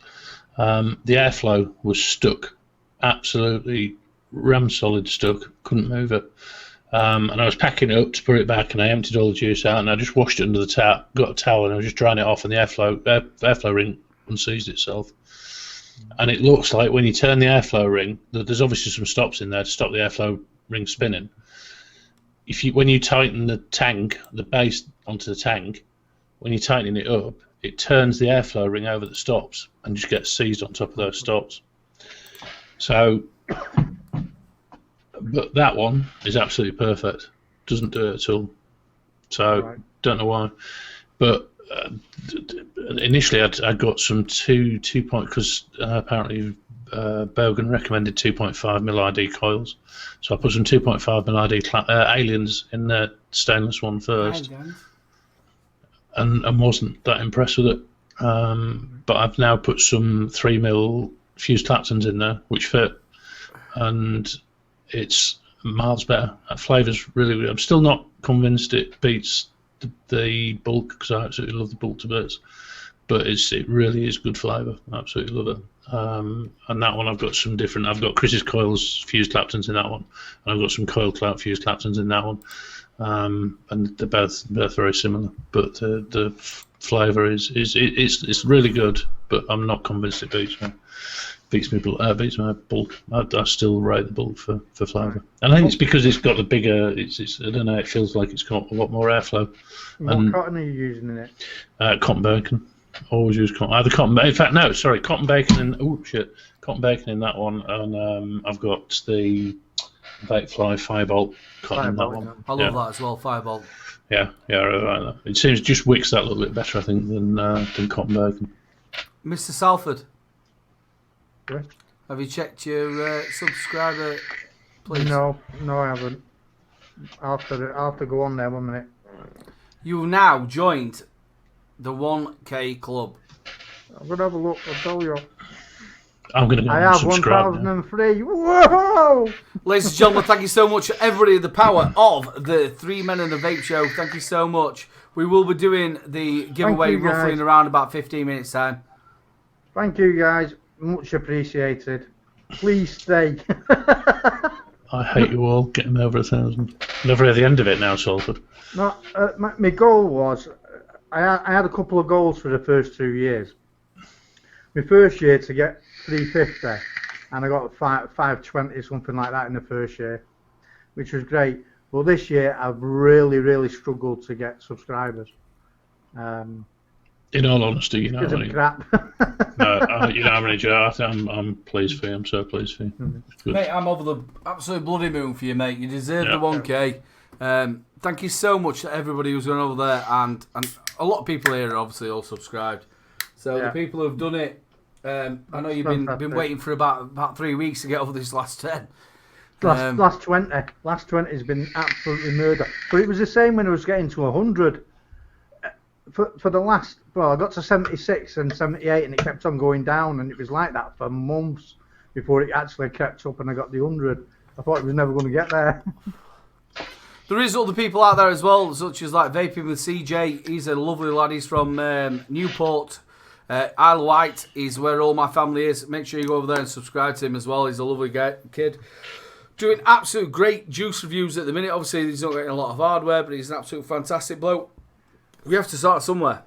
The airflow was stuck, absolutely ram solid stuck, couldn't move it. And I was packing it up to put it back, and I emptied all the juice out, and I just washed it under the tap, got a towel, and I was just drying it off, and the airflow ring unseized itself. And it looks like when you turn the airflow ring, there's obviously some stops in there to stop the airflow ring spinning. When you tighten the tank, the base onto the tank, when you're tightening it up, it turns the airflow ring over the stops and just gets seized on top of those stops. So, but that one is absolutely perfect. Doesn't do it at all. So, right. Don't know why. But initially I got some 2 point, because apparently Bogan recommended 2.5 mil ID coils. So I put some 2.5 mil ID aliens in the stainless one first. And wasn't that impressed with it. But I've now put some 3 mil fused Claptons in there, which fit. And it's miles better. That flavour's really good. I'm still not convinced it beats the bulk, because I absolutely love the bulk to bits. But it really is good flavour. I absolutely love it. And that one I've got some different. I've got Chris's Coils fused Claptons in that one, and I've got some Coil Clout fused Claptons in that one. And they're both very similar, but the flavour is really good. But I'm not convinced it beats my bulk. I still rate the bulk for flavour, and I think it's because it's got the bigger. It's I don't know. It feels like it's got a lot more airflow. What cotton are you using in it? Cotton bacon. Always use cotton. Either cotton. In fact, no. Sorry, cotton bacon and cotton bacon in that one, and I've got the Vatefly Firebolt cotton in that one. I love that as well, Firebolt. Yeah, I really like that. It seems just wicks that a little bit better, I think, than cotton bacon. Mr. Salford, yeah? Have you checked your subscriber, please? No, I haven't. I'll have to go on there 1 minute. You've now joined the 1K club. I'm going to have a look, I'll tell you. I'm going to go I and have subscribe 1,003. Whoa! Ladies and gentlemen, thank you so much, everybody. The power of the 3 Men and a Vape Show. Thank you so much. We will be doing the giveaway you, roughly guys. in around about 15 minutes time. Thank you, guys. Much appreciated. Please stay. I hate you all. Getting over 1,000. Never at the end of it now, Salford. No, my goal was, I had a couple of goals for the first 2 years. My first year to get 350, and I got 520, something like that in the first year, which was great. Well, this year I've really struggled to get subscribers. In all honesty, you know Because how of many. crap. No, you know how many, Joe. I'm pleased for you. I'm so pleased for you. It's good. Mate, I'm over the absolute bloody moon for you, mate. You deserve Yeah. the 1K. Thank you so much to everybody who's gone over there, and a lot of people here are obviously all subscribed. So the people who've done it, I know you've been waiting for about 3 weeks to get over this last 10. Last 20. Last 20 has been absolutely murder. But it was the same when I was getting to 100. For the last, well, I got to 76 and 78, and it kept on going down, and it was like that for months before it actually crept up and I got the 100. I thought it was never going to get there. There is other people out there as well, such as like Vaping with CJ. He's a lovely lad. He's from Newport. Isle of Wight is where all my family is. Make sure you go over there and subscribe to him as well. He's a lovely kid. Doing absolute great juice reviews at the minute. Obviously, he's not getting a lot of hardware, but he's an absolute fantastic bloke. We have to start somewhere.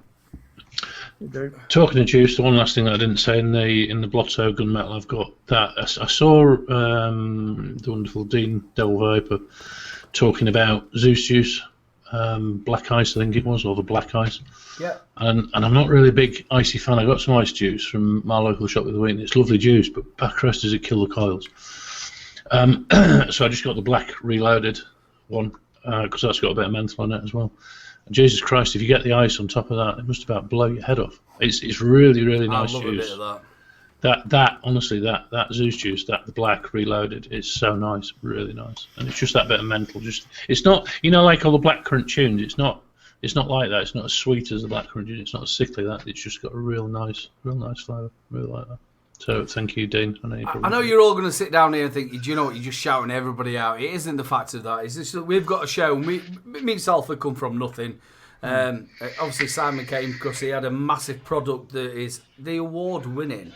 Talking of juice, the one last thing that I didn't say in the Blotto gunmetal, I've got that. I saw the wonderful Dean Devil Vapor talking about Zeus juice, black ice, I think it was, or the black ice. Yeah. And I'm not really a big icy fan. I got some ice juice from my local shop the other week, and it's lovely juice, but backrest does it kill the coils. So I just got the black reloaded one because that's got a bit of menthol on it as well. And Jesus Christ, if you get the ice on top of that, it must about blow your head off. It's really nice I love juice. a bit of that. That honestly, that Zeus juice, the black reloaded, it's so nice, really nice, and it's just that bit of menthol. Just it's not, like all the blackcurrant tunes. It's not like that. It's not as sweet as the blackcurrant tune. It's not as sickly that. It's just got a real nice flavour. Really like that. So thank you, Dean. I know you're all going to sit down here and think, do you know what? You're just shouting everybody out. It isn't the fact of that. It's just that we've got a show. Me and Salford come from nothing. Obviously, Simon came because he had a massive product that is the award-winning.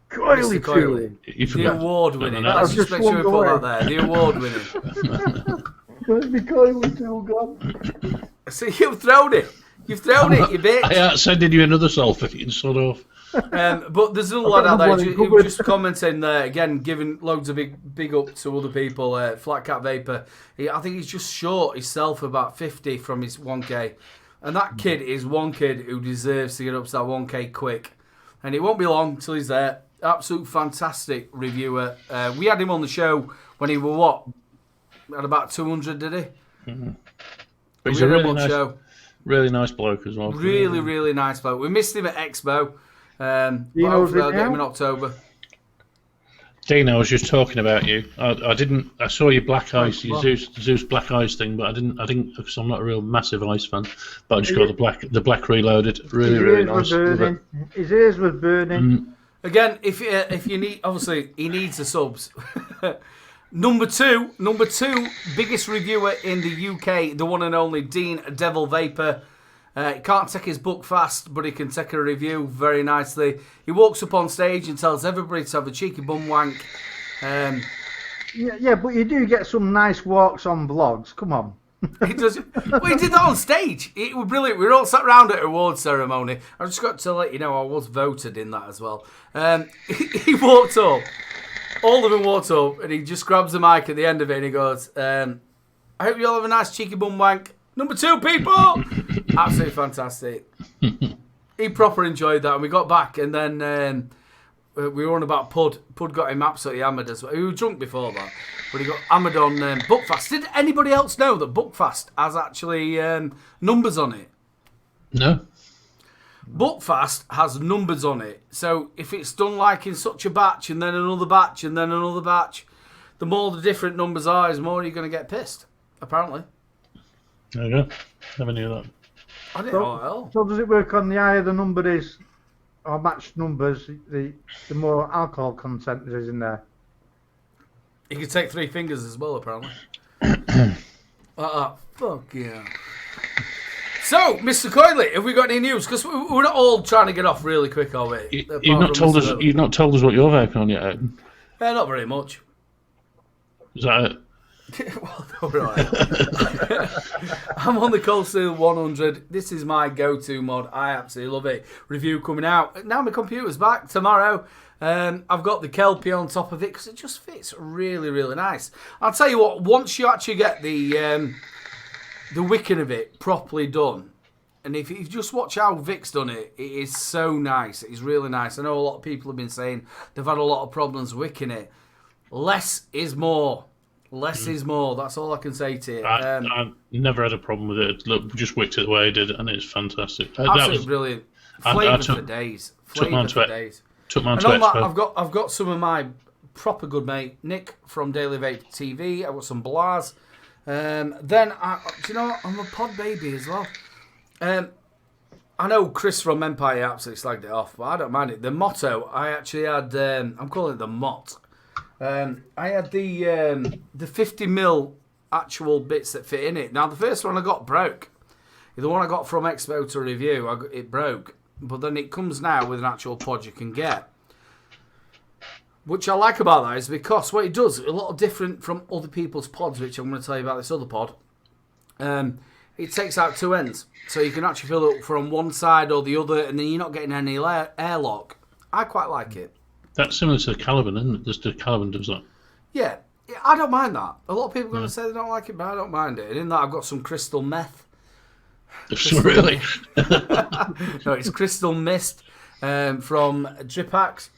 Coily Coily. The award-winning. Let's just make sure we put that there. The award-winning. Where's my Coily tool gone? See, you've thrown it. You bitch. I outsended you another Salford. You can sort off. But there's another lad out there who was just commenting there, again, giving loads of big up to other people. Flat Cat Vapor. I think he's just short himself about 50 from his 1K. And that kid is one kid who deserves to get up to that 1K quick. And it won't be long till he's there. Absolute fantastic reviewer. We had him on the show when he was at about 200, did he? Mm-hmm. But he's a really nice bloke as well. Really nice bloke. We missed him at Expo. Hopefully I'll get him in October. Dean, I was just talking about you. I saw your black ice, your Zeus black ice thing, but I didn't because I'm not a real massive ice fan. But I just got the black reloaded. Really nice. His ears were burning. Again, if you need, obviously he needs the subs. Number two, biggest reviewer in the UK, the one and only Dean Devil Vapor. He can't take his book fast, but he can take a review very nicely. He walks up on stage and tells everybody to have a cheeky bum wank. Yeah, but you do get some nice walks on vlogs. Come on. He does. Well, he did that on stage. It was brilliant. We were all sat around at an awards ceremony. I just got to let you know I was voted in that as well. He walked up. All of them walked up, and he just grabs the mic at the end of it, and he goes, "I hope you all have a nice cheeky bum wank. Number 2, people." Absolutely fantastic. He proper enjoyed that, and we got back, and then we were on about Pud. Pud got him absolutely hammered as well. He was drunk before that, but he got hammered on Buckfast. Did anybody else know that Buckfast has actually numbers on it? No. Buckfast has numbers on it, so if it's done like in such a batch, and then another batch, and then another batch, the more the different numbers are, the more you're going to get pissed, apparently. There you go. Never knew that. I didn't know at all. So does it work on the higher the number is, or matched numbers, the more alcohol content there is in there? You can take 3 fingers as well, apparently. Fuck yeah. So, Mr. Coyley, have we got any news? Because we're not all trying to get off really quick, are we? You've not told us. You've not told us what you're vaping on yet, Aidan. Not very much. Is that it? Well, all right. I'm on the Cold Steel 100. This is my go-to mod. I absolutely love it. Review coming out. Now my computer's back tomorrow. I've got the Kelpie on top of it because it just fits really, really nice. I'll tell you what, once you actually get the wicking of it properly done, and if you just watch how Vic's done it, it is so nice. It's really nice. I know a lot of people have been saying they've had a lot of problems wicking it. Less is more. Less is more. That's all I can say to you. I've never had a problem with it. Look, just wicked it the way I did, and it's fantastic. Absolutely brilliant. Flavour for days. Flavour for days. Took mine and to on that, Expo. I've got some of my proper good mate Nick from Daily Vape TV. I've got some Blaz. Then do you know what? I'm a pod baby as well. I know Chris from Empire absolutely slagged it off, but I don't mind it. The motto I actually had. I'm calling it the mot. I had the 50mm actual bits that fit in it. Now the first one I got broke. The one I got from Expo to review, it broke. But then it comes now with an actual pod you can get. Which I like about that is because what it does, a lot different from other people's pods, which I'm going to tell you about this other pod. It takes out two ends. So you can actually fill it up from one side or the other, and then you're not getting any airlock. I quite like it. That's similar to the Caliban, isn't it? Just the Caliban does that. Yeah, I don't mind that. A lot of people are going to say they don't like it, but I don't mind it. And in that, I've got some crystal meth. Really? No, it's crystal mist from Dripax.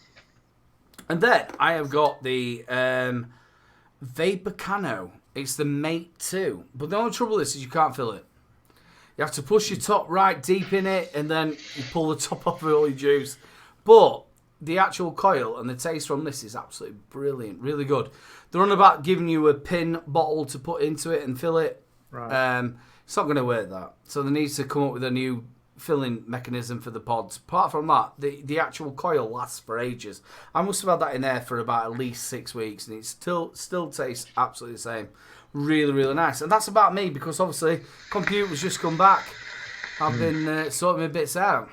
And then I have got the Vape. It's the Mate 2. But the only trouble is you can't fill it. You have to push your top right deep in it, and then you pull the top off with all your juice. But the actual coil and the taste from this is absolutely brilliant, really good. They're on about giving you a pin bottle to put into it and fill it. Right. It's not going to work that. So they need to come up with a new filling mechanism for the pods. Apart from that, the actual coil lasts for ages. I must have had that in there for about at least 6 weeks, and it still tastes absolutely the same. Really, really nice. And that's about me, because obviously computer's just come back. I've been sorting my bits out.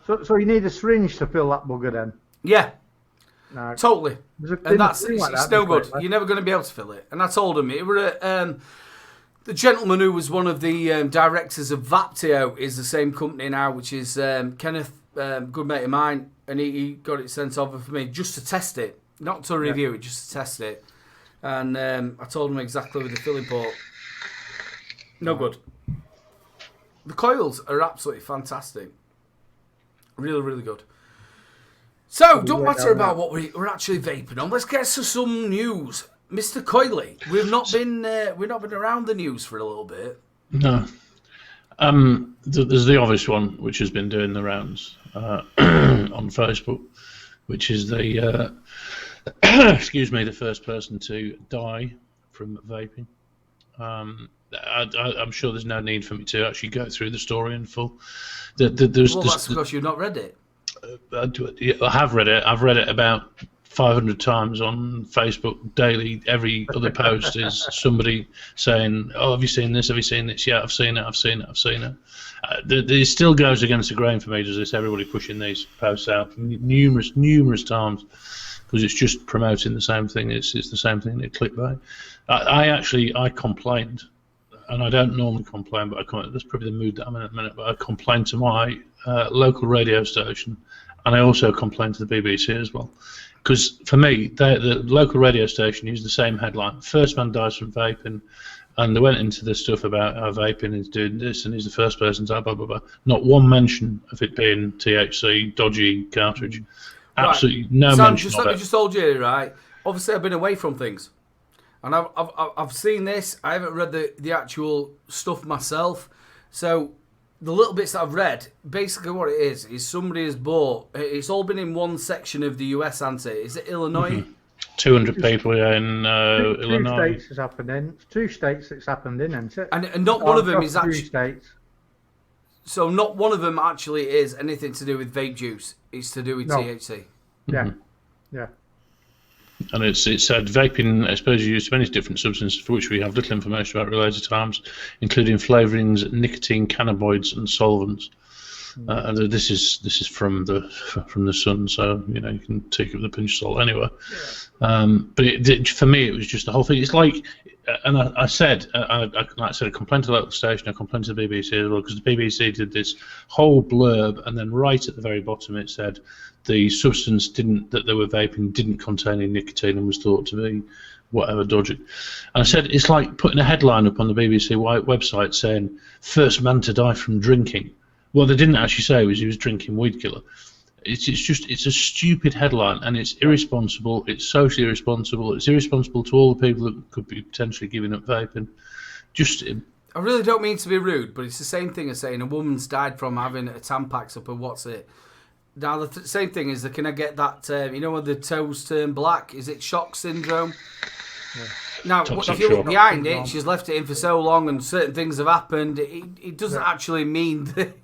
So you need a syringe to fill that bugger then? Yeah. No. Totally. And that's like it's no good. You're never going to be able to fill it. And I told him it were the gentleman who was one of the directors of Vaptio is the same company now, which is Kenneth, good mate of mine, and he got it sent over for me just to test it, not to review it, just to test it. And I told him exactly with the filling port. No good. The coils are absolutely fantastic. Really, really good. So, don't matter about what we're actually vaping on. Let's get to some news. Mr. Coyley, we've not been around the news for a little bit. No. There's the obvious one, which has been doing the rounds on Facebook, which is the excuse me, the first person to die from vaping. I'm sure there's no need for me to actually go through the story in full. That's because you've not read it. I have read it. I've read it about 500 times on Facebook daily. Every other post is somebody saying, "Oh, have you seen this? Have you seen this? Yeah, I've seen it. I've seen it. I've seen it." It still goes against the grain for me. Does this? Everybody pushing these posts out numerous times because it's just promoting the same thing. It's the same thing that clickbait. I complained, and I don't normally complain, but that's probably the mood that I'm in at the minute. But I complained to my local radio station, and I also complained to the BBC as well. Because for me, the local radio station used the same headline: "First man dies from vaping," and they went into the stuff about how vaping is doing this, and he's the first person to blah blah blah. Not one mention of it being THC, dodgy cartridge. Absolutely no Sam, mention of it. Let me just hold you right. Obviously, I've been away from things, and I've seen this. I haven't read the actual stuff myself, so. The little bits that I've read, basically what it is somebody has bought, it's all been in one section of the US, hasn't it? Is it Illinois? Mm-hmm. 200 people in Illinois. 2 states it's happened in. 2 states it's happened in, isn't it? And not one of them is actually... 2 states. So not one of them actually is anything to do with vape juice. It's to do with THC. Yeah, Mm-hmm. yeah. And it said vaping exposes you to many different substances for which we have little information about related harms, including flavourings, nicotine, cannabinoids, and solvents. And this is from the Sun, so you can take it with a pinch of salt anyway. Yeah. But for me, it was just the whole thing. It's like, and I said, like I said, I complained to the local station, I complained to the BBC as well, because the BBC did this whole blurb, and then right at the very bottom it said the substance that they were vaping didn't contain any nicotine and was thought to be whatever dodgy. And I said, it's like putting a headline up on the BBC website saying, first man to die from drinking. Well, they didn't actually say he was drinking weed killer. It's a stupid headline, and it's irresponsible. It's socially irresponsible. It's irresponsible to all the people that could be potentially giving up vaping. I really don't mean to be rude, but it's the same thing as saying a woman's died from having a Tampax up her what's it. Now the same thing is that can I get that when the toes turn black? Is it shock syndrome? Yeah. Now, if you look behind it, she's left it in for so long, and certain things have happened. It doesn't actually mean that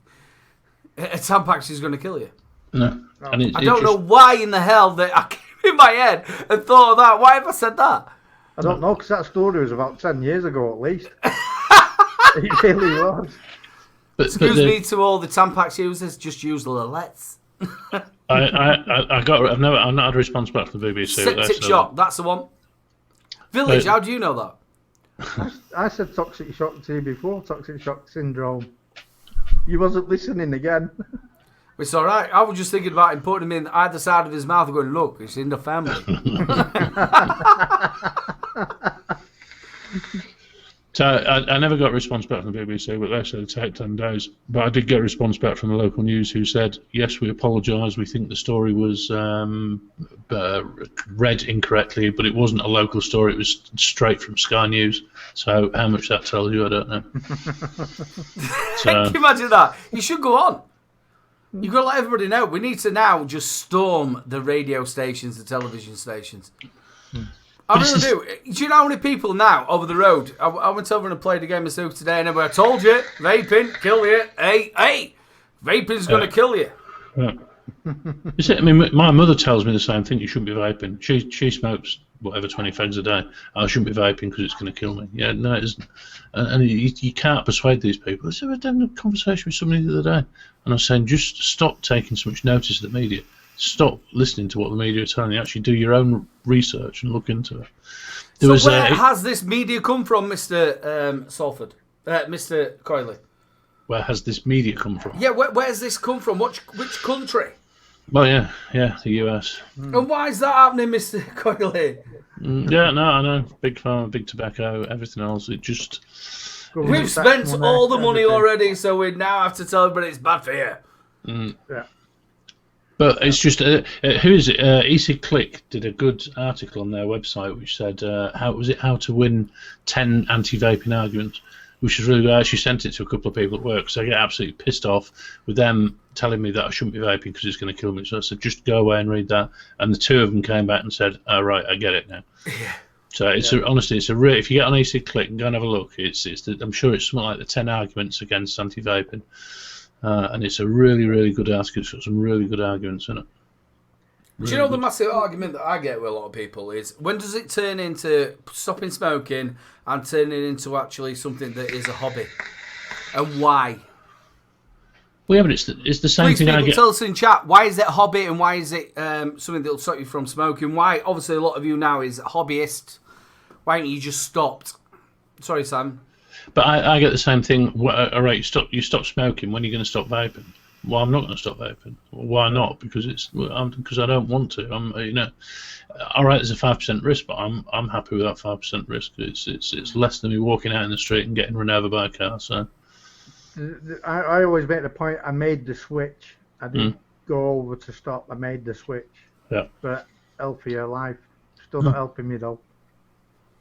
a Tampax is going to kill you. No. And I don't know why in the hell that I came in my head and thought of that. Why have I said that? I don't know, because that story was about 10 years ago at least. It really was. Excuse me to all the Tampax users, just use the Lillettes. I've not had a response back from the BBC. Septic shock, that's the one. Village, how do you know that? I said toxic shock to you before, toxic shock syndrome. You wasn't listening again. It's all right. I was just thinking about him putting him in either side of his mouth and going, look, it's in the family. So I never got a response back from the BBC, but they said it take 10 days. But I did get a response back from the local news who said, yes, we apologise. We think the story was read incorrectly, but it wasn't a local story. It was straight from Sky News. So how much that tells you, I don't know. Can you imagine that? You should go on. You've got to let everybody know. We need to now just storm the radio stations, the television stations. I really do. Do you know how many people now over the road? I went over and played a game of snooker today, and I told you, vaping, kill you. Hey, vaping's going to kill you. You see, I mean, my mother tells me the same thing. You shouldn't be vaping. She smokes whatever 20 fags a day. I shouldn't be vaping because it's going to kill me. Yeah, no, it isn't. And you can't persuade these people. I was having a conversation with somebody the other day, and I was saying, just stop taking so much notice of the media. Stop listening to what the media are telling you. Actually do your own research and look into it. Where has this media come from, Mr. Salford? Mr. Coyley? Where has this media come from? Yeah, where has this come from? Which country? Well, yeah, the US. And why is that happening, Mr. Coyley? Yeah, no, I know. Big pharma, big tobacco, everything else. It just... We've spent all the money already, so we now have to tell everybody it's bad for you. Yeah. But it's just, who is it? EC Click did a good article on their website which said, how to win 10 anti-vaping arguments, which is really good. I actually sent it to a couple of people at work, so I get absolutely pissed off with them telling me that I shouldn't be vaping because it's going to kill me. So I said, just go away and read that. And the two of them came back and said, oh, right, I get it now. Yeah. So honestly, it's a real, if you get on EC Click and go and have a look, I'm sure it's something like the 10 arguments against anti-vaping. And it's a really, really good article. It's got some really good arguments in it. Do you know the massive argument that I get with a lot of people is, when does it turn into stopping smoking and turning into actually something that is a hobby? And why? Well, yeah, but it's the same Please, thing people, I get. tell us in chat, why is it a hobby and why is it something that will stop you from smoking? Why, obviously, a lot of you now is hobbyist. Why haven't you just stopped? Sorry, Sam. But I get the same thing. All right, you stop smoking. When are you going to stop vaping? Well, I'm not going to stop vaping. Why not? Because I don't want to. All right, there's a 5% risk, but I'm happy with that 5% risk. It's less than me walking out in the street and getting run over by a car. So I always make the point. I made the switch. I didn't go over to stop. I made the switch. Yeah. But healthier life. Still not helping me though.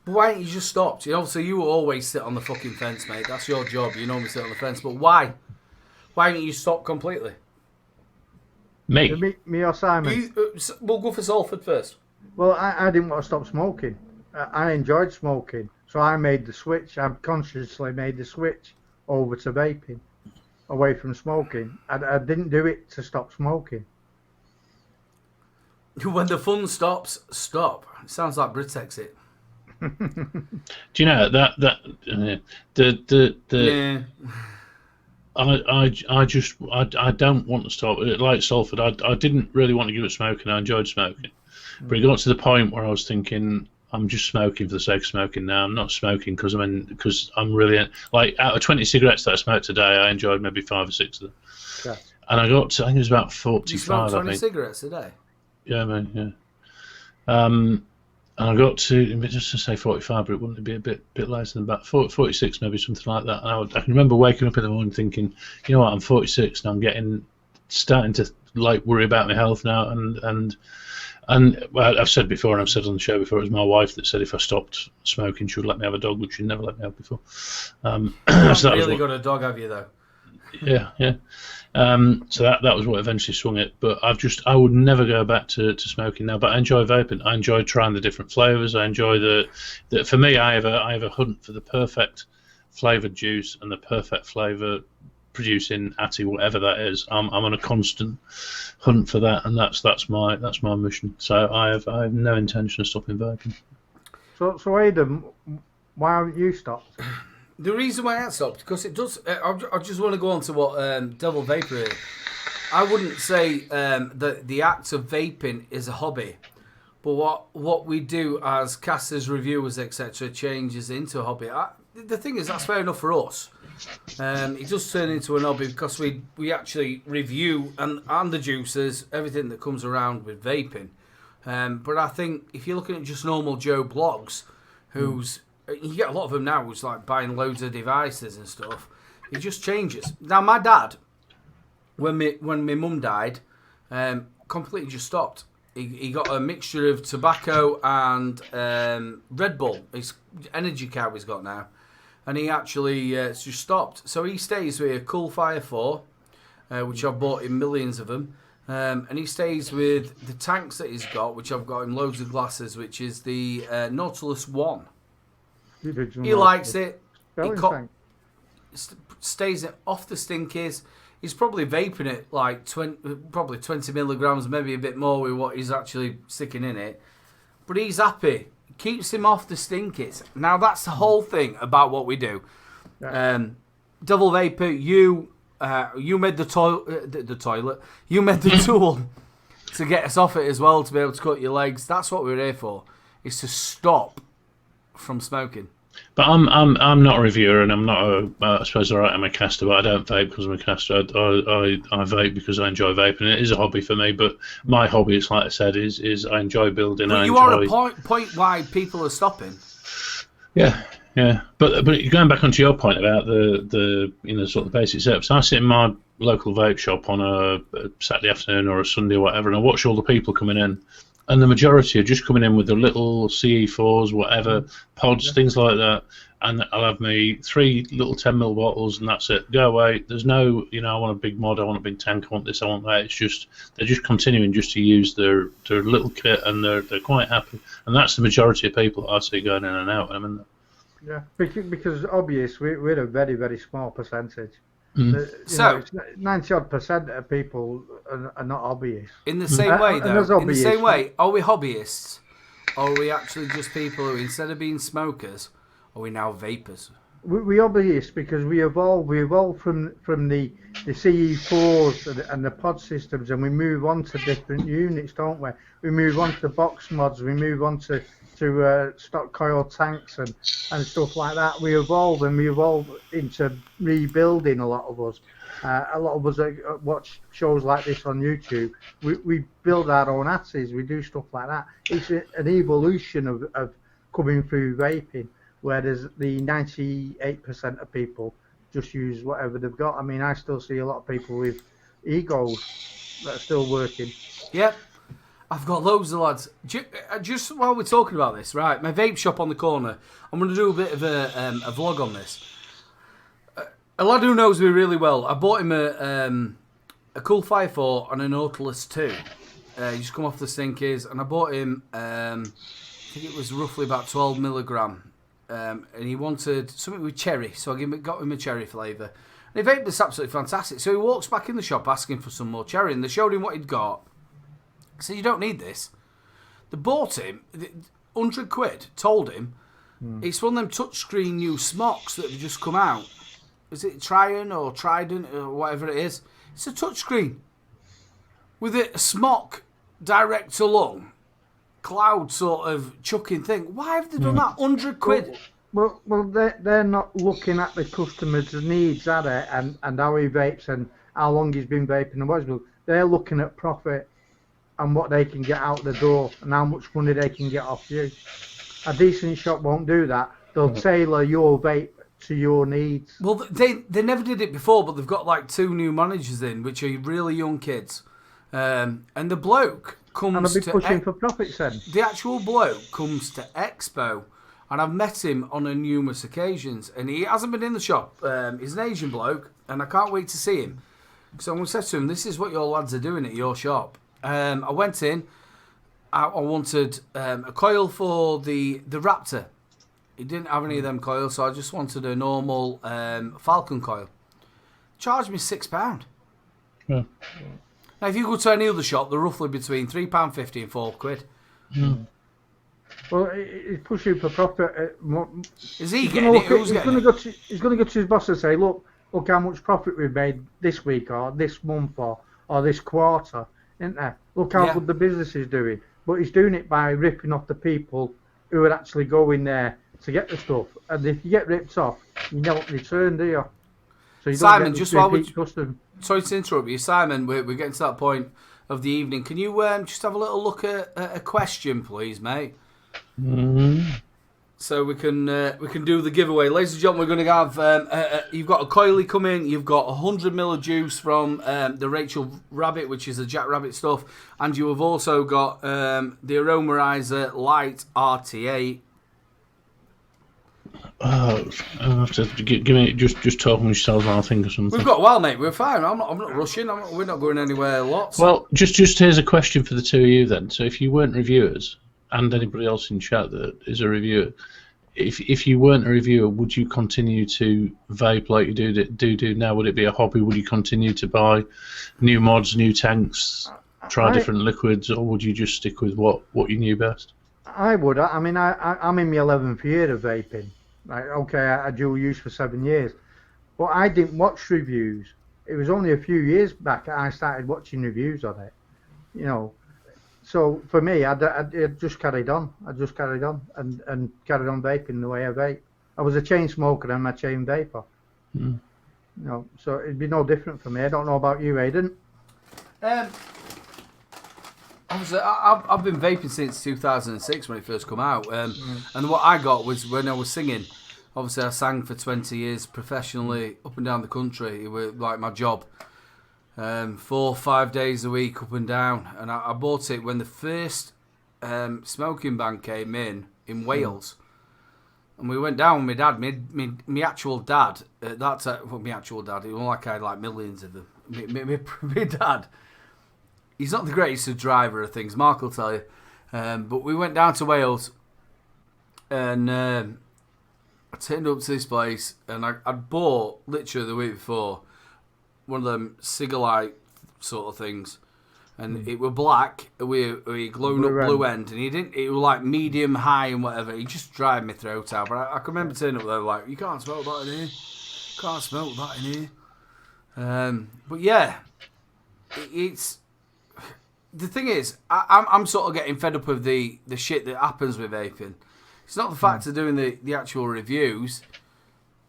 But why didn't you just stop? Obviously, you always sit on the fucking fence, mate. That's your job. You normally sit on the fence. But why? Why didn't you stop completely? Me or Simon? We'll go for Salford first. Well, I didn't want to stop smoking. I enjoyed smoking. So I made the switch. I consciously made the switch over to vaping, away from smoking. I didn't do it to stop smoking. When the fun stops, stop. It sounds like Brexit. Do you know Yeah. I don't want to stop. Like Salford, I didn't really want to give it smoking. I enjoyed smoking, but it got to the point where I was thinking, I'm just smoking for the sake of smoking now. I'm not smoking because I'm really like, out of 20 cigarettes that I smoked today, I enjoyed maybe 5 or 6 of them. Yeah. And I got to, I think it was about 45. You smoke 20 I think. cigarettes a day? Yeah, man. Yeah. And I got to, just to say 45, but it wouldn't be a bit less than about 46, maybe something like that. And I can remember waking up in the morning thinking, you know what, I'm 46 and I'm starting to like worry about my health now. And well, I've said before, and I've said on the show before, it was my wife that said if I stopped smoking, she would let me have a dog, which she'd never let me have before. You haven't really got a dog, have you, though? Yeah. So that was what eventually swung it. But I would never go back to smoking now. But I enjoy vaping. I enjoy trying the different flavors. I enjoy the for me, I have a hunt for the perfect flavored juice and the perfect flavor producing atty, whatever that is. I'm on a constant hunt for that, and that's my mission. So I have no intention of stopping vaping. So Adam, why haven't you stopped? The reason why I stopped, because it does. I just want to go on to what Devil Vapor is. I wouldn't say that the act of vaping is a hobby, but what we do as casters, reviewers, etc., changes into a hobby. The thing is, that's fair enough for us. It does turn into an hobby because we actually review and the juices, everything that comes around with vaping. But I think if you're looking at just normal Joe blogs, who's you get a lot of them now who's like buying loads of devices and stuff, it just changes. Now my dad, when my mum died, completely just stopped. He got a mixture of tobacco and Red Bull, his energy cow he's got now, and he actually just stopped. So he stays with a Cool Fire 4, which I've bought him millions of them, and he stays with the tanks that he's got, which I've got him loads of glasses, which is the Nautilus 1. He likes it. He stays it off the stinkies. He's probably vaping it like 20 milligrams, maybe a bit more with what he's actually sticking in it. But he's happy. It keeps him off the stinkies. Now that's the whole thing about what we do. Devil Vapor, you made the toilet. You made the tool to get us off it as well, to be able to cut your legs. That's what we're here for. Is to stop from smoking. But I'm not a reviewer, and I'm not I suppose I'm a caster, but I don't vape because I'm a caster. I vape because I enjoy vaping. It is a hobby for me, but my hobby, is like I said, is I enjoy building. But you are a point why people are stopping. Yeah. But going back onto your point about the sort of basic setup. So I sit in my local vape shop on a Saturday afternoon or a Sunday or whatever, and I watch all the people coming in. And the majority are just coming in with the little CE4s, whatever, pods, things like that. And I'll have me 3 little 10ml bottles, and that's it. Go away. There's no, I want a big mod, I want a big tank, I want this, I want that. It's just, they're just continuing just to use their little kit, and they're quite happy. And that's the majority of people that I see going in and out. Yeah, because obvious, we're a very, very small percentage. So 90% of people are not hobbyists. In the same way, though, in the same way, are we hobbyists, or are we actually just people who, instead of being smokers, are we now vapors? We hobbyists because we evolved from the CE4s and the pod systems, and we move on to different units, don't we? We move on to box mods, we move on to stock coil tanks and stuff like that. We evolve into rebuilding. A lot of us that watch shows like this on YouTube. We build our own assays. We do stuff like that. It's an evolution of coming through vaping, whereas the 98% of people just use whatever they've got. I mean, I still see a lot of people with egos that are still working. Yep. I've got loads of lads. Just while we're talking about this, right, my vape shop on the corner, I'm going to do a bit of a vlog on this. A lad who knows me really well, I bought him a Cool Fire 4 and a Nautilus 2. He just come off the stinkies, and I bought him, I think it was roughly about 12 milligram. And he wanted something with cherry, so I got him a cherry flavour. And he vaped this absolutely fantastic. So he walks back in the shop asking for some more cherry, and they showed him what he'd got. I said, you don't need this. They bought him, 100 quid, told him, it's one of them touchscreen new smocks that have just come out. Is it Trion or Trident or whatever it is? It's a touchscreen with a smock direct to lung, cloud sort of chucking thing. Why have they done that? 100 quid. Well, they're not looking at the customer's needs, are they? And how he vapes and how long he's been vaping and what he's been. They're looking at profit and what they can get out the door and how much money they can get off you. A decent shop won't do that. They'll tailor your vape to your needs. Well, they never did it before, but they've got like 2 new managers in, which are really young kids. And the bloke comes and I'll be pushing for profits then. The actual bloke comes to Expo, and I've met him on numerous occasions, and he hasn't been in the shop. He's an Asian bloke, and I can't wait to see him. So I'm going to say to him, this is what your lads are doing at your shop. I went in, I wanted a coil for the Raptor. He didn't have any of them coils, so I just wanted a normal Falcon coil. Charged me £6. Yeah. Now, if you go to any other shop, they're roughly between £3.50 and £4. Well, he's pushing for profit. Is he getting it? Who's getting it? He's going to go to his boss and say, look how much profit we've made this week or this month or this quarter, isn't there? Look how good the business is doing. But he's doing it by ripping off the people who are actually going there to get the stuff. And if you get ripped off, you don't return, do you? So you Simon, don't just while we... custom. Sorry to interrupt you. Simon, we're getting to that point of the evening. Can you just have a little look at a question, please, mate? So we can do the giveaway. Ladies and gentlemen, we're going to have... you've got a coily coming. You've got 100 ml of juice from the Rachel Rabbit, which is the Jack Rabbit stuff. And you have also got the Aromarizer Light RTA. I'll have to give me just talk amongst yourselves while I think of something. We've got a while, mate. We're fine. I'm not rushing. We're not going anywhere lots. Well, just here's a question for the two of you then. So if you weren't reviewers, and anybody else in chat that is a reviewer, if you weren't a reviewer, would you continue to vape like you do now? Would it be a hobby? Would you continue to buy new mods, new tanks, try different liquids, or would you just stick with what you knew best? I would. I mean, I'm in my 11th year of vaping. Like, okay, I dual use for 7 years, but I didn't watch reviews. It was only a few years back I started watching reviews on it, you know. So for me, I just carried on. I just carried on and carried on vaping the way I vape. I was a chain smoker and a chain vapor. You know, so it'd be no different for me. I don't know about you, Aidan. Obviously, I've been vaping since 2006 when it first come out, and what I got was when I was singing. Obviously, I sang for 20 years professionally up and down the country. It was like my job, 4 or 5 days a week up and down. And I bought it when the first smoking ban came in Wales, and we went down with my dad. My actual dad at that time. Well, my actual dad. It wasn't like I had like millions of them. My dad. He's not the greatest of driver of things, Mark will tell you. But we went down to Wales, and I turned up to this place, and I'd bought, literally the week before, one of them cigar-like sort of things. And it were black with a glowing up blue end, and it was like medium high and whatever. He just dried my throat out. But I can remember turning up there like, you can't smoke that in here. Can't smoke that in here. But yeah, it's... The thing is, I'm sort of getting fed up with the shit that happens with vaping. It's not the fact of doing the actual reviews.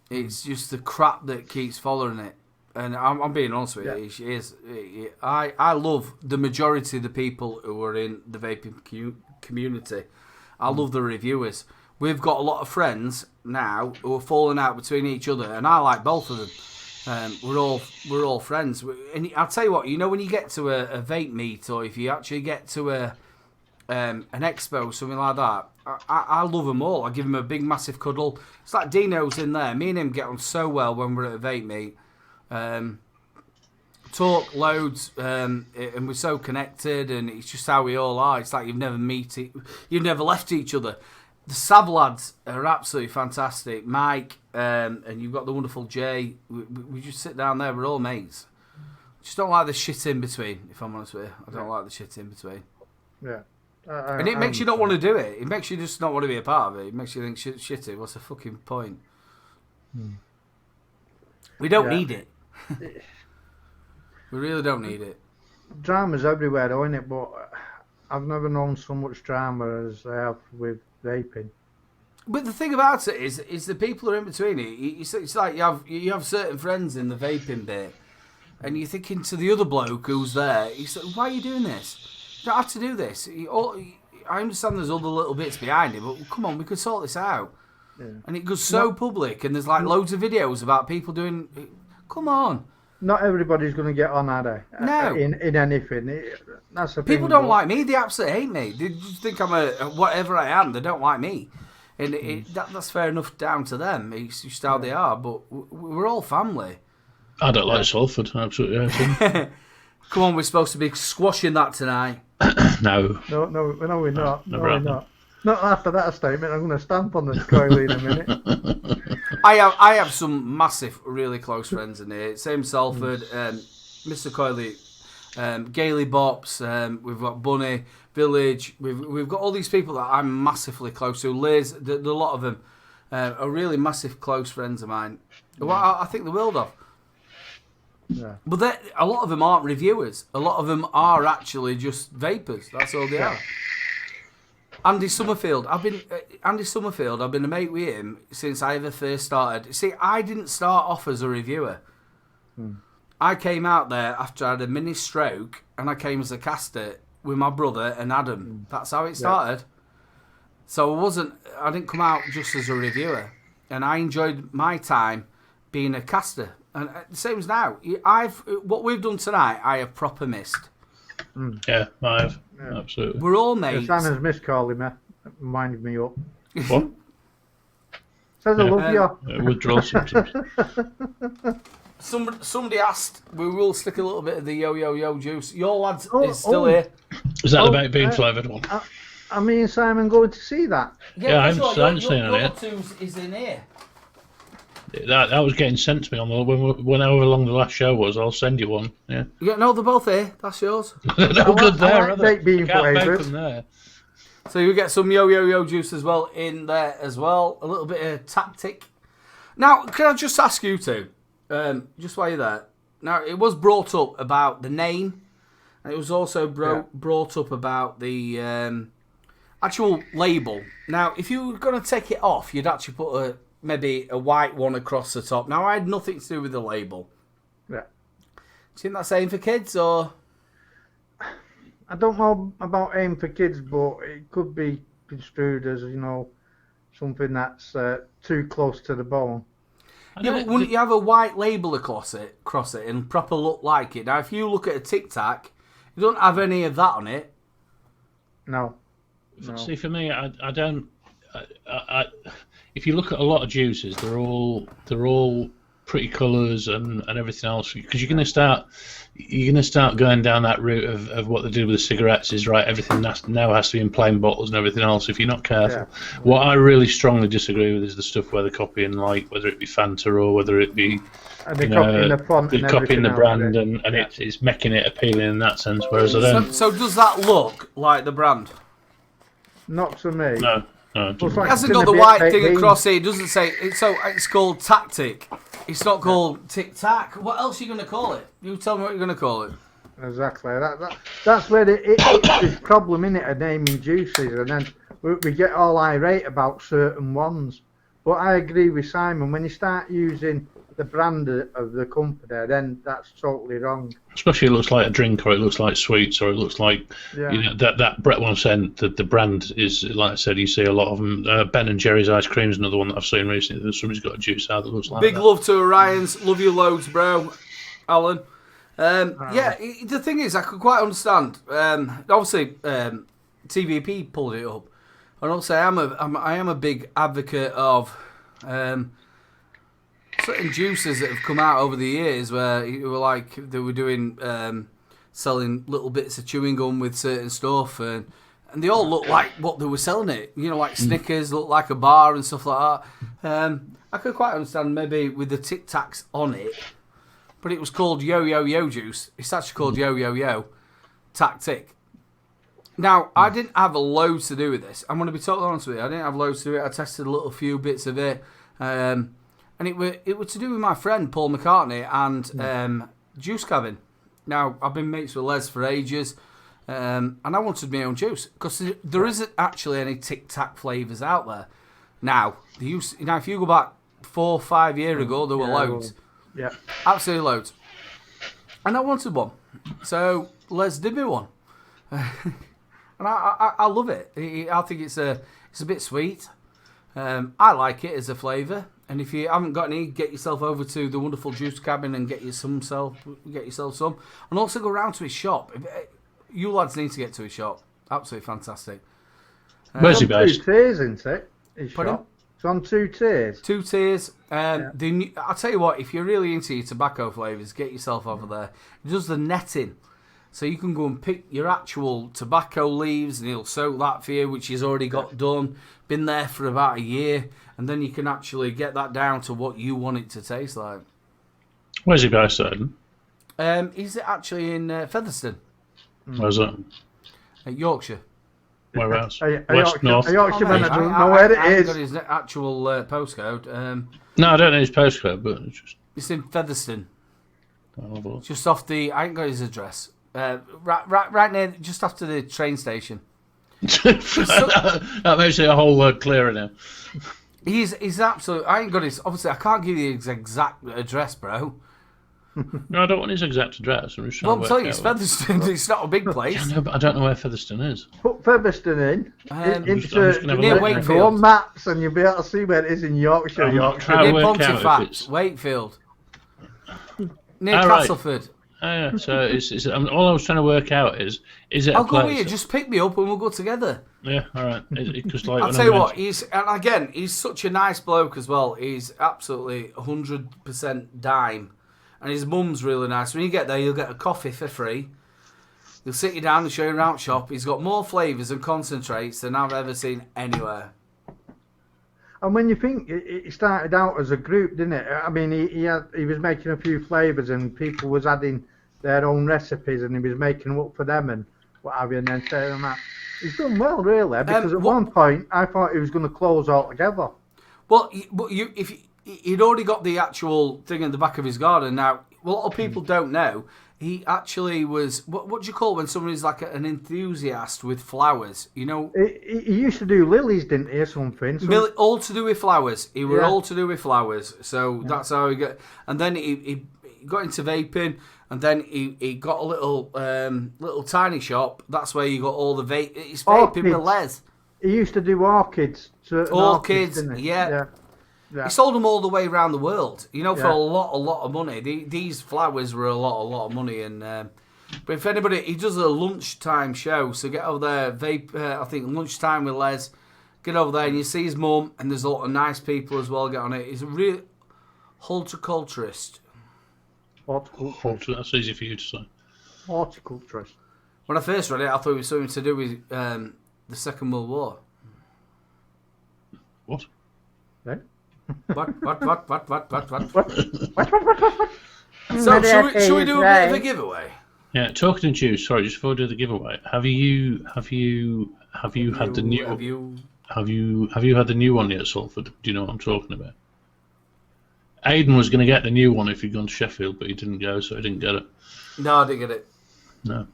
It's just the crap that keeps following it. And I'm being honest with you. I love the majority of the people who are in the vaping community. I love the reviewers. We've got a lot of friends now who are falling out between each other, and I like both of them. We're all friends, and I'll tell you what. You know, when you get to a vape meet, or if you actually get to an expo, something like that, I love them all. I give them a big, massive cuddle. It's like Dino's in there. Me and him get on so well when we're at a vape meet. Talk loads, and we're so connected, and it's just how we all are. It's like you've never left each other. The Sav lads are absolutely fantastic. Mike, and you've got the wonderful Jay. We just sit down there. We're all mates. Just don't like the shit in between, if I'm honest with you. I don't like the shit in between. Yeah. And it makes you not want to do it. It makes you just not want to be a part of it. It makes you think, shitty, what's the fucking point? We don't need it. We really don't need it. Drama's everywhere, though, isn't it? But I've never known so much drama as I have with vaping. But the thing about it is the people are in between it. It's like you have certain friends in the vaping bit, and you're thinking to the other bloke who's there, he's like, why are you doing this? You don't have to do this. I understand there's other little bits behind it, but come on, we could sort this out. Yeah. And it goes so public, and there's like loads of videos about people doing. Come on. Not everybody's going to get on, are they? No. In anything. That's the people thing, don't like me. They absolutely hate me. They just think I'm a whatever I am. They don't like me. And that's fair enough down to them. It's just how they are. But we're all family. I don't like Salford. Absolutely. Come on, we're supposed to be squashing that tonight. No. No, we're not. No, we're not. Not after that statement. I'm going to stamp on the coily in a minute. I have some massive, really close friends in here. Same Salford, Mr. Coyley, Gailey Bops, we've got Bunny, Village. We've got all these people that I'm massively close to. Liz, a lot of them are really massive close friends of mine. Well, I think the world of. Yeah. But a lot of them aren't reviewers. A lot of them are actually just vapors. That's all they are. Andy Summerfield. I've been a mate with him since I ever first started. See, I didn't start off as a reviewer. I came out there after I had a mini stroke, and I came as a caster with my brother and Adam. That's how it started. So I didn't come out just as a reviewer, and I enjoyed my time being a caster. And the same as now. What we've done tonight, I have proper missed. Yeah, I have. Yeah. Absolutely. We're all mates. Santa's miscalling me. Minded me up. What? Says I love you. Withdrawal symptoms. Somebody asked, we will stick a little bit of the yo juice. Your lads is still here. Is that the baked bean flavoured one? I mean, Simon going to see that? Yeah, I haven't seen it yet. Your is in here. That was getting sent to me on when however long the last show was. I'll send you one. Yeah. No, they're both here. That's yours. They're no good there, are they? Baked bean flavoured. There. So you get some yo juice as well in there as well. A little bit of tactic. Now, can I just ask you two, just while you're there? Now, it was brought up about the name, and it was also brought up about the actual label. Now, if you were going to take it off, you'd actually put maybe a white one across the top. Now, I had nothing to do with the label. Yeah. Do you think that's aimed for kids, or? I don't know about aim for kids, but it could be construed as, something that's too close to the bone. Yeah, but wouldn't you have a white label across it and proper look like it? Now, if you look at a Tic Tac, you don't have any of that on it. No. See, for me, I don't. If you look at a lot of juices, they're all pretty colours and everything else, because you're going to start going down that route of what they did with the cigarettes is right. Everything now has to be in plain bottles and everything else. If you're not careful, what I really strongly disagree with is the stuff where they're copying, like whether it be Fanta or whether it be copying the font, they're copying the brand, and it's making it appealing in that sense. Whereas I don't. So does that look like the brand? Not to me. No. It hasn't got the white thing across it. It doesn't say it's called Tactic. It's not called Tic Tac. What else are you going to call it? You tell me what you're going to call it. Exactly. That's where it's this problem in it of naming juices, and then we get all irate about certain ones. But I agree with Simon. When you start using the brand of the company, then that's totally wrong. Especially it looks like a drink, or it looks like sweets, or it looks like that Brett one said that the brand is, like I said, you see a lot of them. Ben and Jerry's ice cream is another one that I've seen recently. There's somebody's got a juice out that looks like Big that. love to Orion's. Love you loads, bro. Alan. The thing is, I could quite understand. Obviously, TVP pulled it up, and also I am a big advocate of certain juices that have come out over the years where they were doing selling little bits of chewing gum with certain stuff, and they all look like what they were selling it. Like Snickers look like a bar and stuff like that. I could quite understand maybe with the Tic Tacs on it, but it was called yo juice. It's actually called yo Tactic. Now, I didn't have loads to do with this. I'm going to be totally honest with you. I didn't have loads to do with it. I tested a little few bits of it. And it was to do with my friend Paul McCartney and Juice Cabin. Now, I've been mates with Les for ages. And I wanted my own juice. Because there isn't actually any Tic Tac flavours out there. Now, if you go back 4 or 5 years ago, there were loads. Yeah. Absolutely loads. And I wanted one. So, Les did me one. And I love it. I think it's a bit sweet. I like it as a flavour. And if you haven't got any, get yourself over to the wonderful Juice Cabin and get yourself some. And also go round to his shop. You lads need to get to his shop. Absolutely fantastic. Where's he based? 2 tiers, isn't it? His Pardon? shop. It's on 2 tiers. 2 tiers. I'll tell you what, if you're really into your tobacco flavours, get yourself over there. He does the netting. So you can go and pick your actual tobacco leaves and he'll soak that for you, which he's already got done. Been there for about a year. And then you can actually get that down to what you want it to taste like. Where's he based, Aidan? He's actually in Featherstone. Where's that? Yorkshire. Whereabouts? West, north? A Yorkshireman, I don't know where it I haven't is. got his actual postcode. No, I don't know his postcode, but It's in Featherstone. I'll have a look. Just off the... I ain't got his address. Right near... Just after the train station. That makes it a whole word clearer now. He's absolute... I ain't got his... Obviously, I can't give you his exact address, bro. No, I don't want his exact address. I'm just trying Well, I'm to telling work you, it's out Featherstone. It's not a big place. Yeah, no, but I don't know where Featherstone is. Put Featherstone in. I'm just Into gonna have a Near look. Wakefield. go on maps and you'll be able to see where it is in Yorkshire. I'm not Yorkshire. trying to Near work out if Pontefract, it's... Wakefield. Near Oh, right. Castleford. Oh, yeah, so it's all I was trying to work out is it I'll a go place? with you. Just pick me up and we'll go together. Yeah, all right. Because like, I'll when tell I you went- what, he's such a nice bloke as well. He's absolutely 100% dime. And his mum's really nice. When you get there, you'll get a coffee for free. He'll sit you down and show you around shop. He's got more flavours and concentrates than I've ever seen anywhere. And when you think it started out as a group, didn't it? I mean, he was making a few flavours and people was adding their own recipes and he was making them up for them and what have you, and then saying them that. He's done well, really, because at one point I thought he was going to close altogether. Well, he'd already got the actual thing in the back of his garden. Now, a lot of people don't know. He actually was, what do you call it when somebody's like an enthusiast with flowers? You know, He used to do lilies, didn't he, or something? all to do with flowers. He were all to do with flowers. So that's how he got. And then he got into vaping, and then he got a little tiny shop. That's where you got all the vape. It's vaping with Les. He used to do orchids. Orchids, didn't he? yeah. Yeah. He sold them all the way around the world, you know, for Yeah. a lot of money. These flowers were a lot of money. And but if anybody, he does a lunchtime show, so get over there. Vape, I think lunchtime with Les. Get over there and you see his mum, and there's a lot of nice people as well. Get on it. He's a real horticulturist. Horticulturist. That's easy for you to say. Horticulturist. When I first read it, I thought it was something to do with the Second World War. What? Eh? What? What? So should we do a bit of a giveaway? Yeah, talking to you. Sorry, just before we do the giveaway, have you had the new? Have you had the new one yet, Salford? Do you know what I'm talking about? Aidan was going to get the new one if he'd gone to Sheffield, but he didn't go, so he didn't get it. No, I didn't get it. No.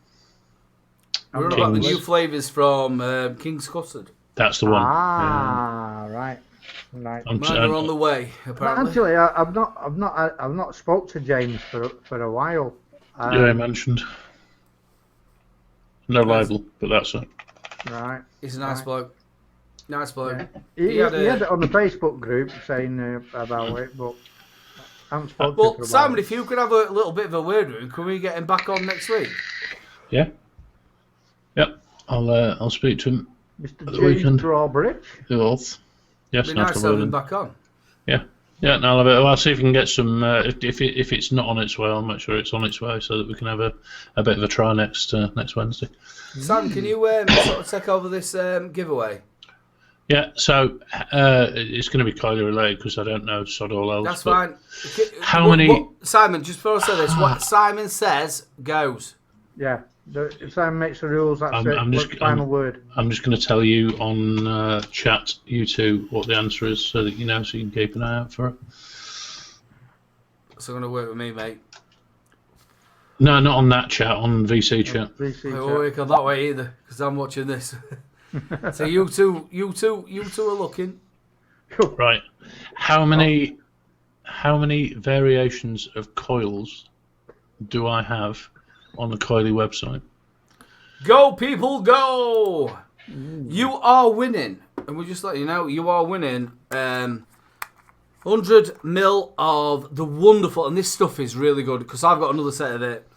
We're about the new flavours from King's Custard. That's the one. Right. Right. I'm Mine are on the way, apparently. Actually, I've not spoke to James for a while. Yeah, I mentioned. No label, but that's it. Right. He's a nice bloke. Nice bloke. Yeah. He had it on the Facebook group saying about it, but I haven't spoken to him for a while. Simon, if you could have a little bit of a word with him, can we get him back on next week? Yeah. Yep. I'll speak to him. Mr. the James weekend. Drawbridge. Yes. Yes. It'd be nice to have him back on. Yeah. Yeah, no, I'll see if we can get some. If it's not on its way, I'll make sure it's on its way so that we can have a bit of a try next Wednesday. Sam, can you sort of take over this giveaway? Yeah, so it's going to be Kylie related because I don't know sod all else. That's fine. How many? Simon, just before I say this, what Simon says goes. Yeah. If Simon makes the rules, that's final word. I'm just going to tell you on chat, you two, what the answer is, so that you know, so you can keep an eye out for it. It's going to work with me, mate. No, not on that chat, on VC chat. It won't work on that way either, because I'm watching this. So you two are looking. Cool. Right. How many variations of coils do I have on the Coily website? Go, people, go! You are winning, and we'll just let you know, you are winning 100 mil of the wonderful, and this stuff is really good, because I've got another set of it,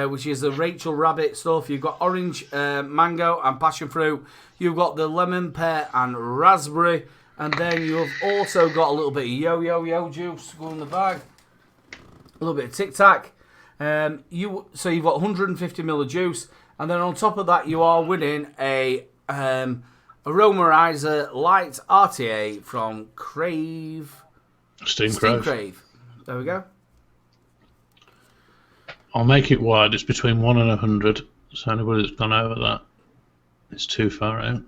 which is the Rachel Rabbit stuff. You've got orange, mango, and passion fruit. You've got the lemon, pear, and raspberry. And then you've also got a little bit of yo juice to go in the bag. A little bit of Tic Tac. So you've got 150 ml of juice. And then on top of that, you are winning a Aromarizer Light RTA from Crave. Steam Crave. There we go. I'll make it wide. It's between 1 and 100. So anybody that's gone over that, it's too far out.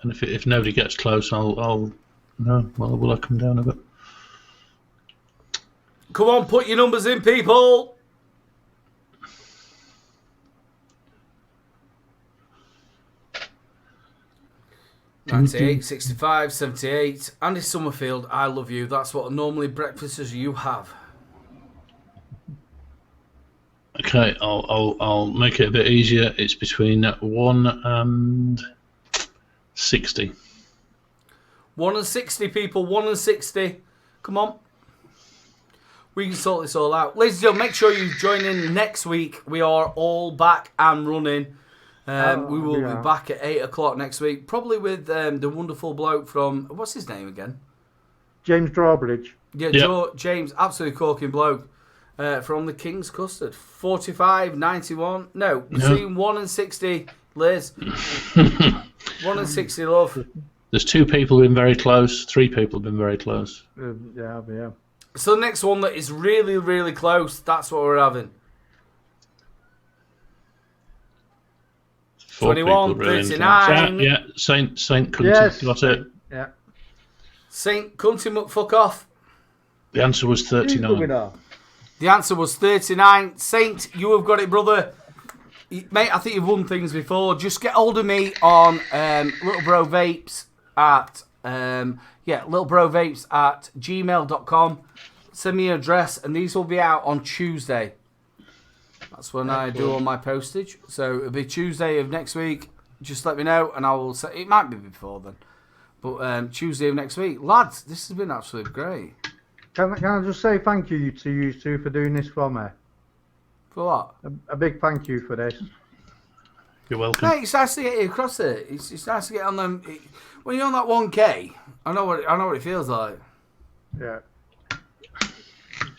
And if nobody gets close, I'll will I come down a bit? Come on, put your numbers in, people. $98, $65, $78. Andy Summerfield, I love you. That's what normally breakfast as you have. Okay, I'll make it a bit easier. It's between 1 and 60. 1 and 60, people. 1 and 60. Come on. We can sort this all out. Ladies and gentlemen, make sure you join in next week. We are all back and running. We will be back at 8 o'clock next week. Probably with the wonderful bloke from... What's his name again? James Drawbridge. Yeah, James. Absolutely corking bloke. From the King's Custard. 45, 91. No, between 1 and 60, Liz. 1 and 60, love. There's 2 people who've been very close. 3 people have been very close. Yeah. So the next one that is really, really close, that's what we're having. 21, 39. Yeah, Saint Cunty got it. Yeah. Saint Cunty fuck off. The answer was 39. The answer was 39. Saint, you have got it, brother. Mate, I think you've won things before. Just get hold of me on Little Bro Vapes at littlebrovapes@gmail.com. Send me your address, and these will be out on Tuesday. That's when I do all my postage. So it'll be Tuesday of next week. Just let me know, and I will say it might be before then, but Tuesday of next week, lads. This has been absolutely great. Can I just say thank you to you two for doing this for me? For what? A big thank you for this. You're welcome. Mate, it's nice to get you across it. It's nice to get on them. When you're on that 1K, I know what it feels like. Yeah.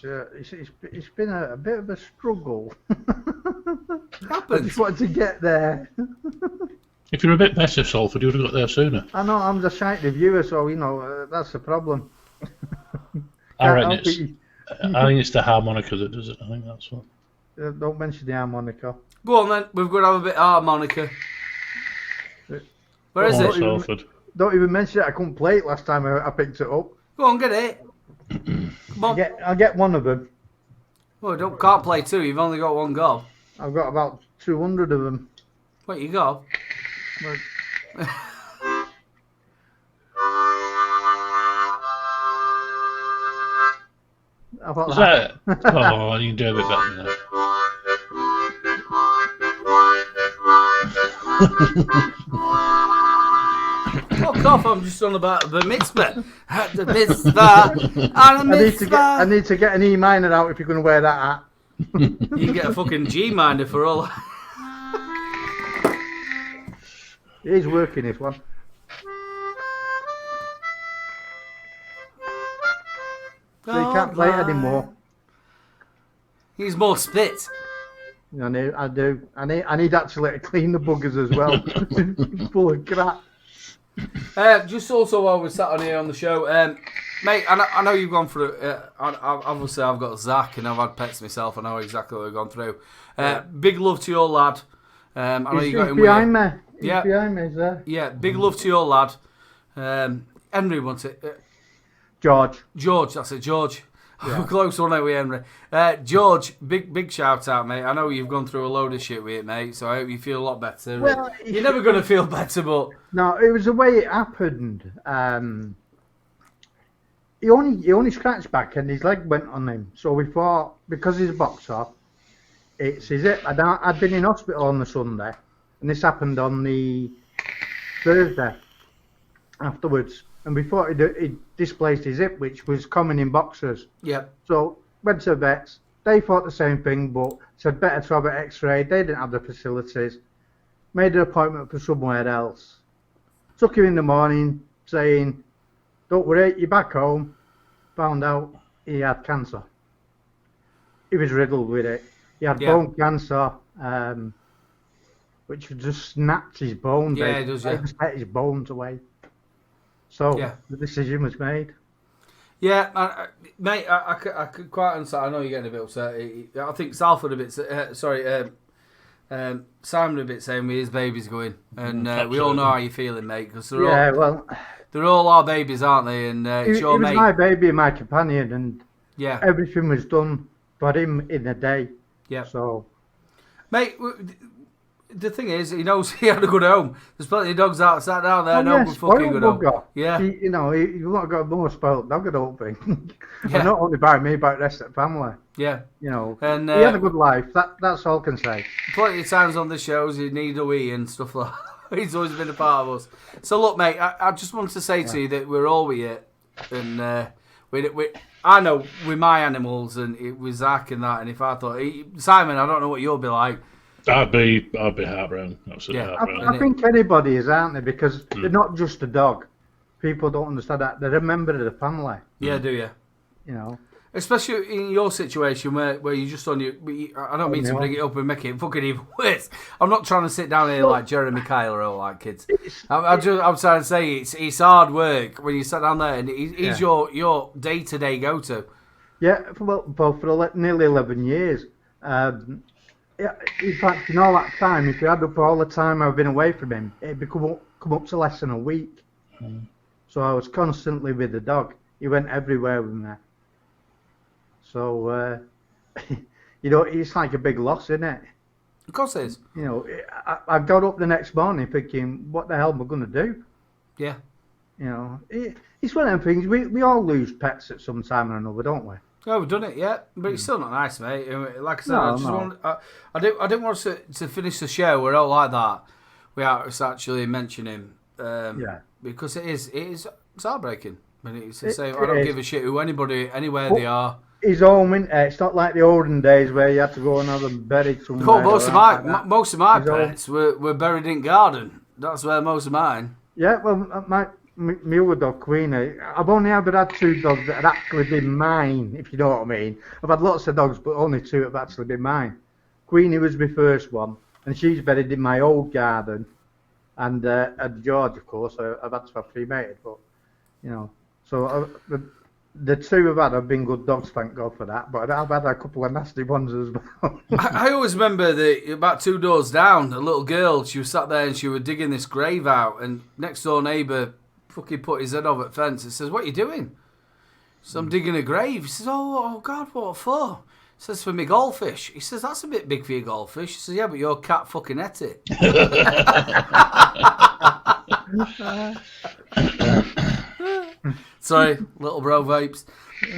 It's been a bit of a struggle. It happens. I just wanted to get there. If you're a bit better, Salford, you would have got there sooner. I know, I'm the shite reviewer, so, that's the problem. I think it's the harmonica that does it. I think that's what. Don't mention the harmonica. Go on then, we've got to have a bit of harmonica. Where is it? Salford. Don't even mention it. I couldn't play it last time I picked it up. Go on, get it. Come on. I'll get one of them. Well, can't play 2. You've only got 1 gob. I've got about 200 of them. What you got? How about that? Oh, you can do a bit better than that. Fuck off, I'm just on about the mitzvah. The mitzvah. And the mitzvah. I need to get an E minor out if you're going to wear that hat. You can get a fucking G minor for all. It is working, this one. So you can't play it anymore. He's more spit. I do. I need actually to clean the buggers as well. Full of crap. Just also while we're sat on here on the show, Mate, I know you've gone through. Obviously, I've got Zach, and I've had pets myself. I know exactly what we've gone through. Big love to your lad. I know you got him behind me. He's Yeah. behind me, is there? Yeah, big love to your lad. Henry wants it. George. George, that's it, George. We're close on it with Henry. George, big shout out, mate. I know you've gone through a load of shit with it, mate, so I hope you feel a lot better. Well, you're never going to feel better, but... No, it was the way it happened. He only scratched back and his leg went on him. So we thought, because he's a boxer, it's his hip. I'd been in hospital on the Sunday, and this happened on the Thursday afterwards. And we thought he'd displaced his hip, which was common in boxers. Yeah. So went to the vets. They thought the same thing, but said better to have an X-ray. They didn't have the facilities. Made an appointment for somewhere else. Took him in the morning, saying, "Don't worry, you're back home." Found out he had cancer. He was riddled with it. He had bone cancer, which just snapped his bones. Yeah, it does. Yeah. It just ate his bones away. So the decision was made. Yeah, mate, I could quite understand. I know you're getting a bit upset. I think Salford a bit. Simon a bit saying where his baby's going, and we all know how you're feeling, mate. Because they're all our babies, aren't they? And it's your mate. He was my baby, my companion, and yeah, everything was done for him in a day. Yeah. So, mate, the thing is, he knows he had a good home. There's plenty of dogs outside down there. No good fucking good home. Yeah. He won't got a more spoiled dog, I don't think. Yeah. Not only by me, but the rest of the family. Yeah. You know, and he had a good life. That's all I can say. Plenty of times on the shows, you need a wee and stuff like that. He's always been a part of us. So look, mate, I just wanted to say to you that we're all with you, and I know with my animals and it was Zach and that, and if I thought Simon, I don't know what you'll be like. I'd be heartbroken. Absolutely heartbroken. I think anybody is, aren't they? Because they're not just a dog. People don't understand that. They're a member of the family. Yeah, do you? You know. Especially in your situation where you're just on your... I don't mean to bring it up and make it fucking even worse. I'm not trying to sit down here like Jeremy Kyle or like kids. I'm trying to say it's hard work when you sit down there and he's your day-to-day go-to. Yeah, for nearly 11 years. In fact, in all that time, if you add up all the time I've been away from him, it'd come up to less than a week. So I was constantly with the dog. He went everywhere with me. So, it's like a big loss, isn't it? Of course it is. You know, I got up the next morning thinking, what the hell am I going to do? Yeah. You know, it's one of them things. We all lose pets at some time or another, don't we? Oh, we've done it, yeah, but it's still not nice, mate. Like I said, I didn't want us to finish the show. We're all like that. We are actually mentioning because it's heartbreaking. I mean, it's the same. I don't give a shit who anywhere they are. His home, it's not like the olden days where you had to go and have them buried somewhere. Oh, most of my pets were buried in garden. That's where most of mine. Yeah, well, my other dog, Queenie, I've only ever had 2 dogs that had actually been mine, if you know what I mean. I've had lots of dogs, but only 2 have actually been mine. Queenie was my first one, and she's buried in my old garden. And George, of course, I've had to have cremated, but, you know. So the 2 I've had have been good dogs, thank God for that. But I've had a couple of nasty ones as well. I always remember about 2 doors down, a little girl, she was sat there and she was digging this grave out, and next door neighbour fucking put his head over the fence and says, "What are you doing?" So I'm digging a grave. He says, oh God, what for? He says, "For me goldfish." He says, "That's a bit big for your goldfish." He says, "Yeah, but your cat fucking ate it." Sorry, little bro vapes.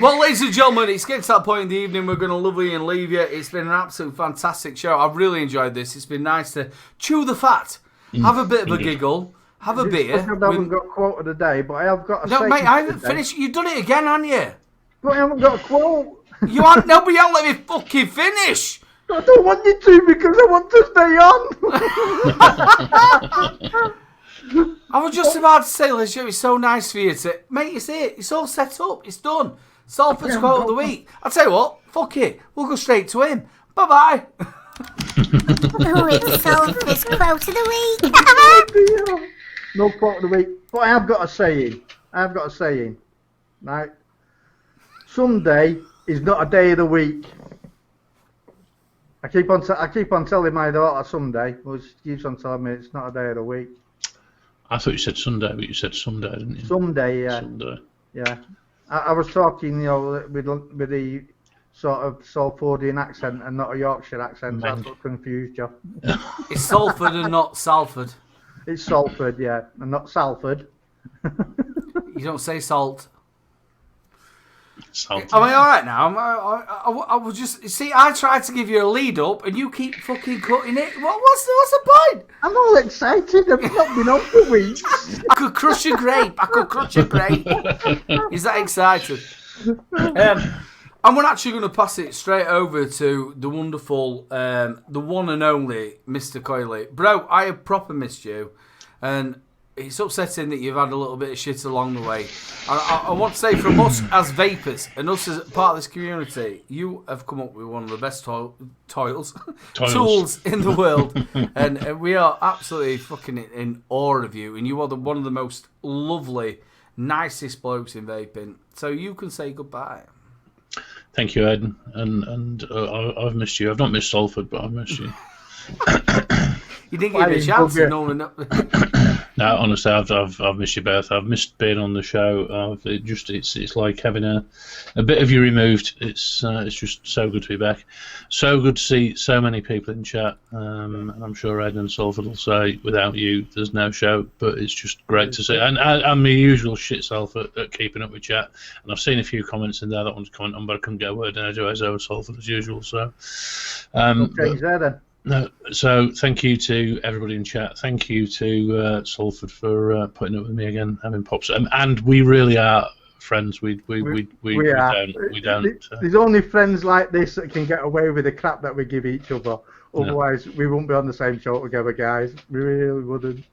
Well, ladies and gentlemen, it's getting to that point in the evening. We're going to love you and leave you. It's been an absolute fantastic show. I've really enjoyed this. It's been nice to chew the fat, have a bit of a giggle, have a beer. I haven't got a quote of the day, but I have got a... No, mate, I haven't finished. You've done it again, haven't you? But I haven't got a quote. You aren't. No, but you haven't let me fucking finish. I don't want you to because I want to stay on. I was just about to say, Liz, it's so nice for you to... Mate, you see it. It's all set up. It's done. Salford's quote of the week. I'll tell you what. Fuck it. We'll go straight to him. Bye-bye. Oh, it's Salford's quote of the week. No quote of the week. But I have got a saying. Right? Sunday is not a day of the week. I keep on telling my daughter Sunday, but she keeps on telling me it's not a day of the week. I thought you said Sunday, but you said Sunday, didn't you? Sunday, yeah. Sunday. Yeah. I was talking, with the sort of Salfordian accent and not a Yorkshire accent. So that's what confused you. It's Salford and not Salford. It's Salford, yeah, and not Salford. You don't say salt. Salt. Am I all right now? I was just see. I tried to give you a lead up, and you keep fucking cutting it. What's the point? I'm all excited. I've not been on for weeks. I could crush a grape. Is that excited? And we're actually going to pass it straight over to the wonderful, the one and only Mr. Coyley. Bro, I have proper missed you, and it's upsetting that you've had a little bit of shit along the way. I want to say from us as vapors and us as part of this community, you have come up with one of the best tools in the world. And we are absolutely fucking in awe of you. And you are one of the most lovely, nicest blokes in vaping. So you can say goodbye. Thank you, Ed. And I've missed you. I've not missed Salford, but I've missed you. You didn't give me a chance. No, honestly, I've missed you both. I've missed being on the show. It's like having a bit of you removed. It's just so good to be back. So good to see so many people in chat. And I'm sure Ed and Salford will say, without you, there's no show. But it's just great to see. And I'm the usual shit self at keeping up with chat. And I've seen a few comments in there that one's comment on, but I couldn't get a word in edgeways over Salford as usual. So, No, so thank you to everybody in chat. Thank you to Salford for putting up with me again, having pops, and we really are friends. We don't. There's only friends like this that can get away with the crap that we give each other. Otherwise, we wouldn't be on the same show together, guys. We really wouldn't.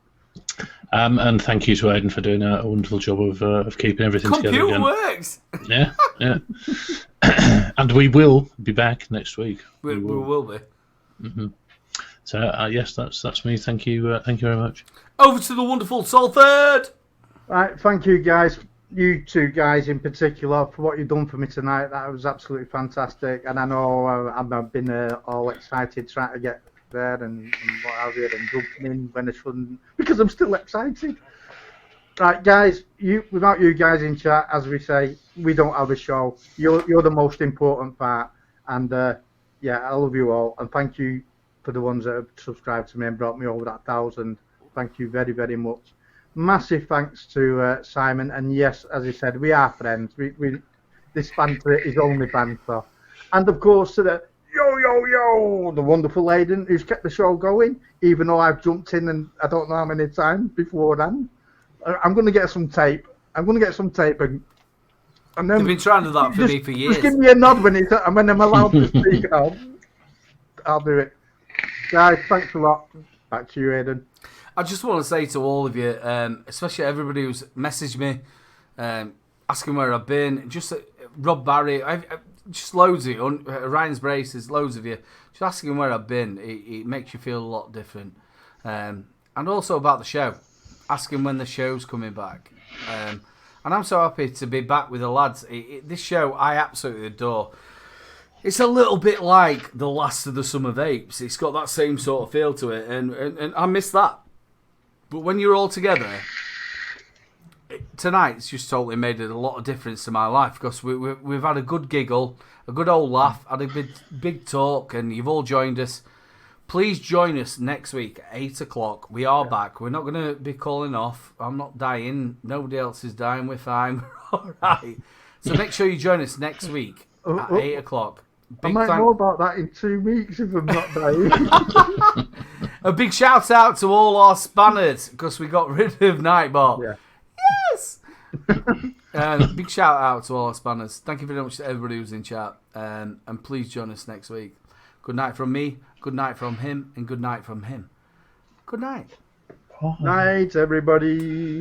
And thank you to Aidan for doing a wonderful job of keeping everything together again. Computer works. Yeah. And we will be back next week. We will be. Mm-hmm. So yes, that's me. Thank you very much. Over to the wonderful Salford. Right, thank you guys, you two guys in particular, for what you've done for me tonight. That was absolutely fantastic, and I know I've been all excited trying to get there and what have you, and jumping in when I shouldn't, because I'm still excited. Right, guys, without you guys in chat, as we say, we don't have a show. You're the most important part, and yeah, I love you all, and thank you for the ones that have subscribed to me and brought me over that 1,000. Thank you very, very much. Massive thanks to Simon, and yes, as he said, we are friends. This banter is only banter. And of course to the the wonderful Aidan, who's kept the show going, even though I've jumped in and I don't know how many times beforehand. I'm going to get some tape. And then You've been trying to do that for me for years. Just give me a nod when I'm allowed to speak. I'll do it. Guys, thanks a lot. Back to you, Aidan. I just want to say to all of you, especially everybody who's messaged me, asking where I've been, just Rob Barry, just loads of you, Ryan's Braces, loads of you, just asking where I've been, it makes you feel a lot different. And also about the show, asking when the show's coming back. And I'm so happy to be back with the lads. This show I absolutely adore. It's a little bit like the last of the summer vapes. It's got that same sort of feel to it, and I miss that. But when you're all together, tonight's just totally made a lot of difference to my life, because we've had a good giggle, a good old laugh, had a big talk, and you've all joined us. Please join us next week at 8 o'clock. We are back. We're not going to be calling off. I'm not dying. Nobody else is dying. We're fine. We're all right. So make sure you join us next week at 8 o'clock. I might know about that in 2 weeks if I'm not dying. A big shout out to all our spanners, because we got rid of Nightbot. Yeah. Yes! Big shout out to all our spanners. Thank you very much to everybody who's in chat. And please join us next week. Good night from me, good night from him, and good night from him. Good night. Night, everybody.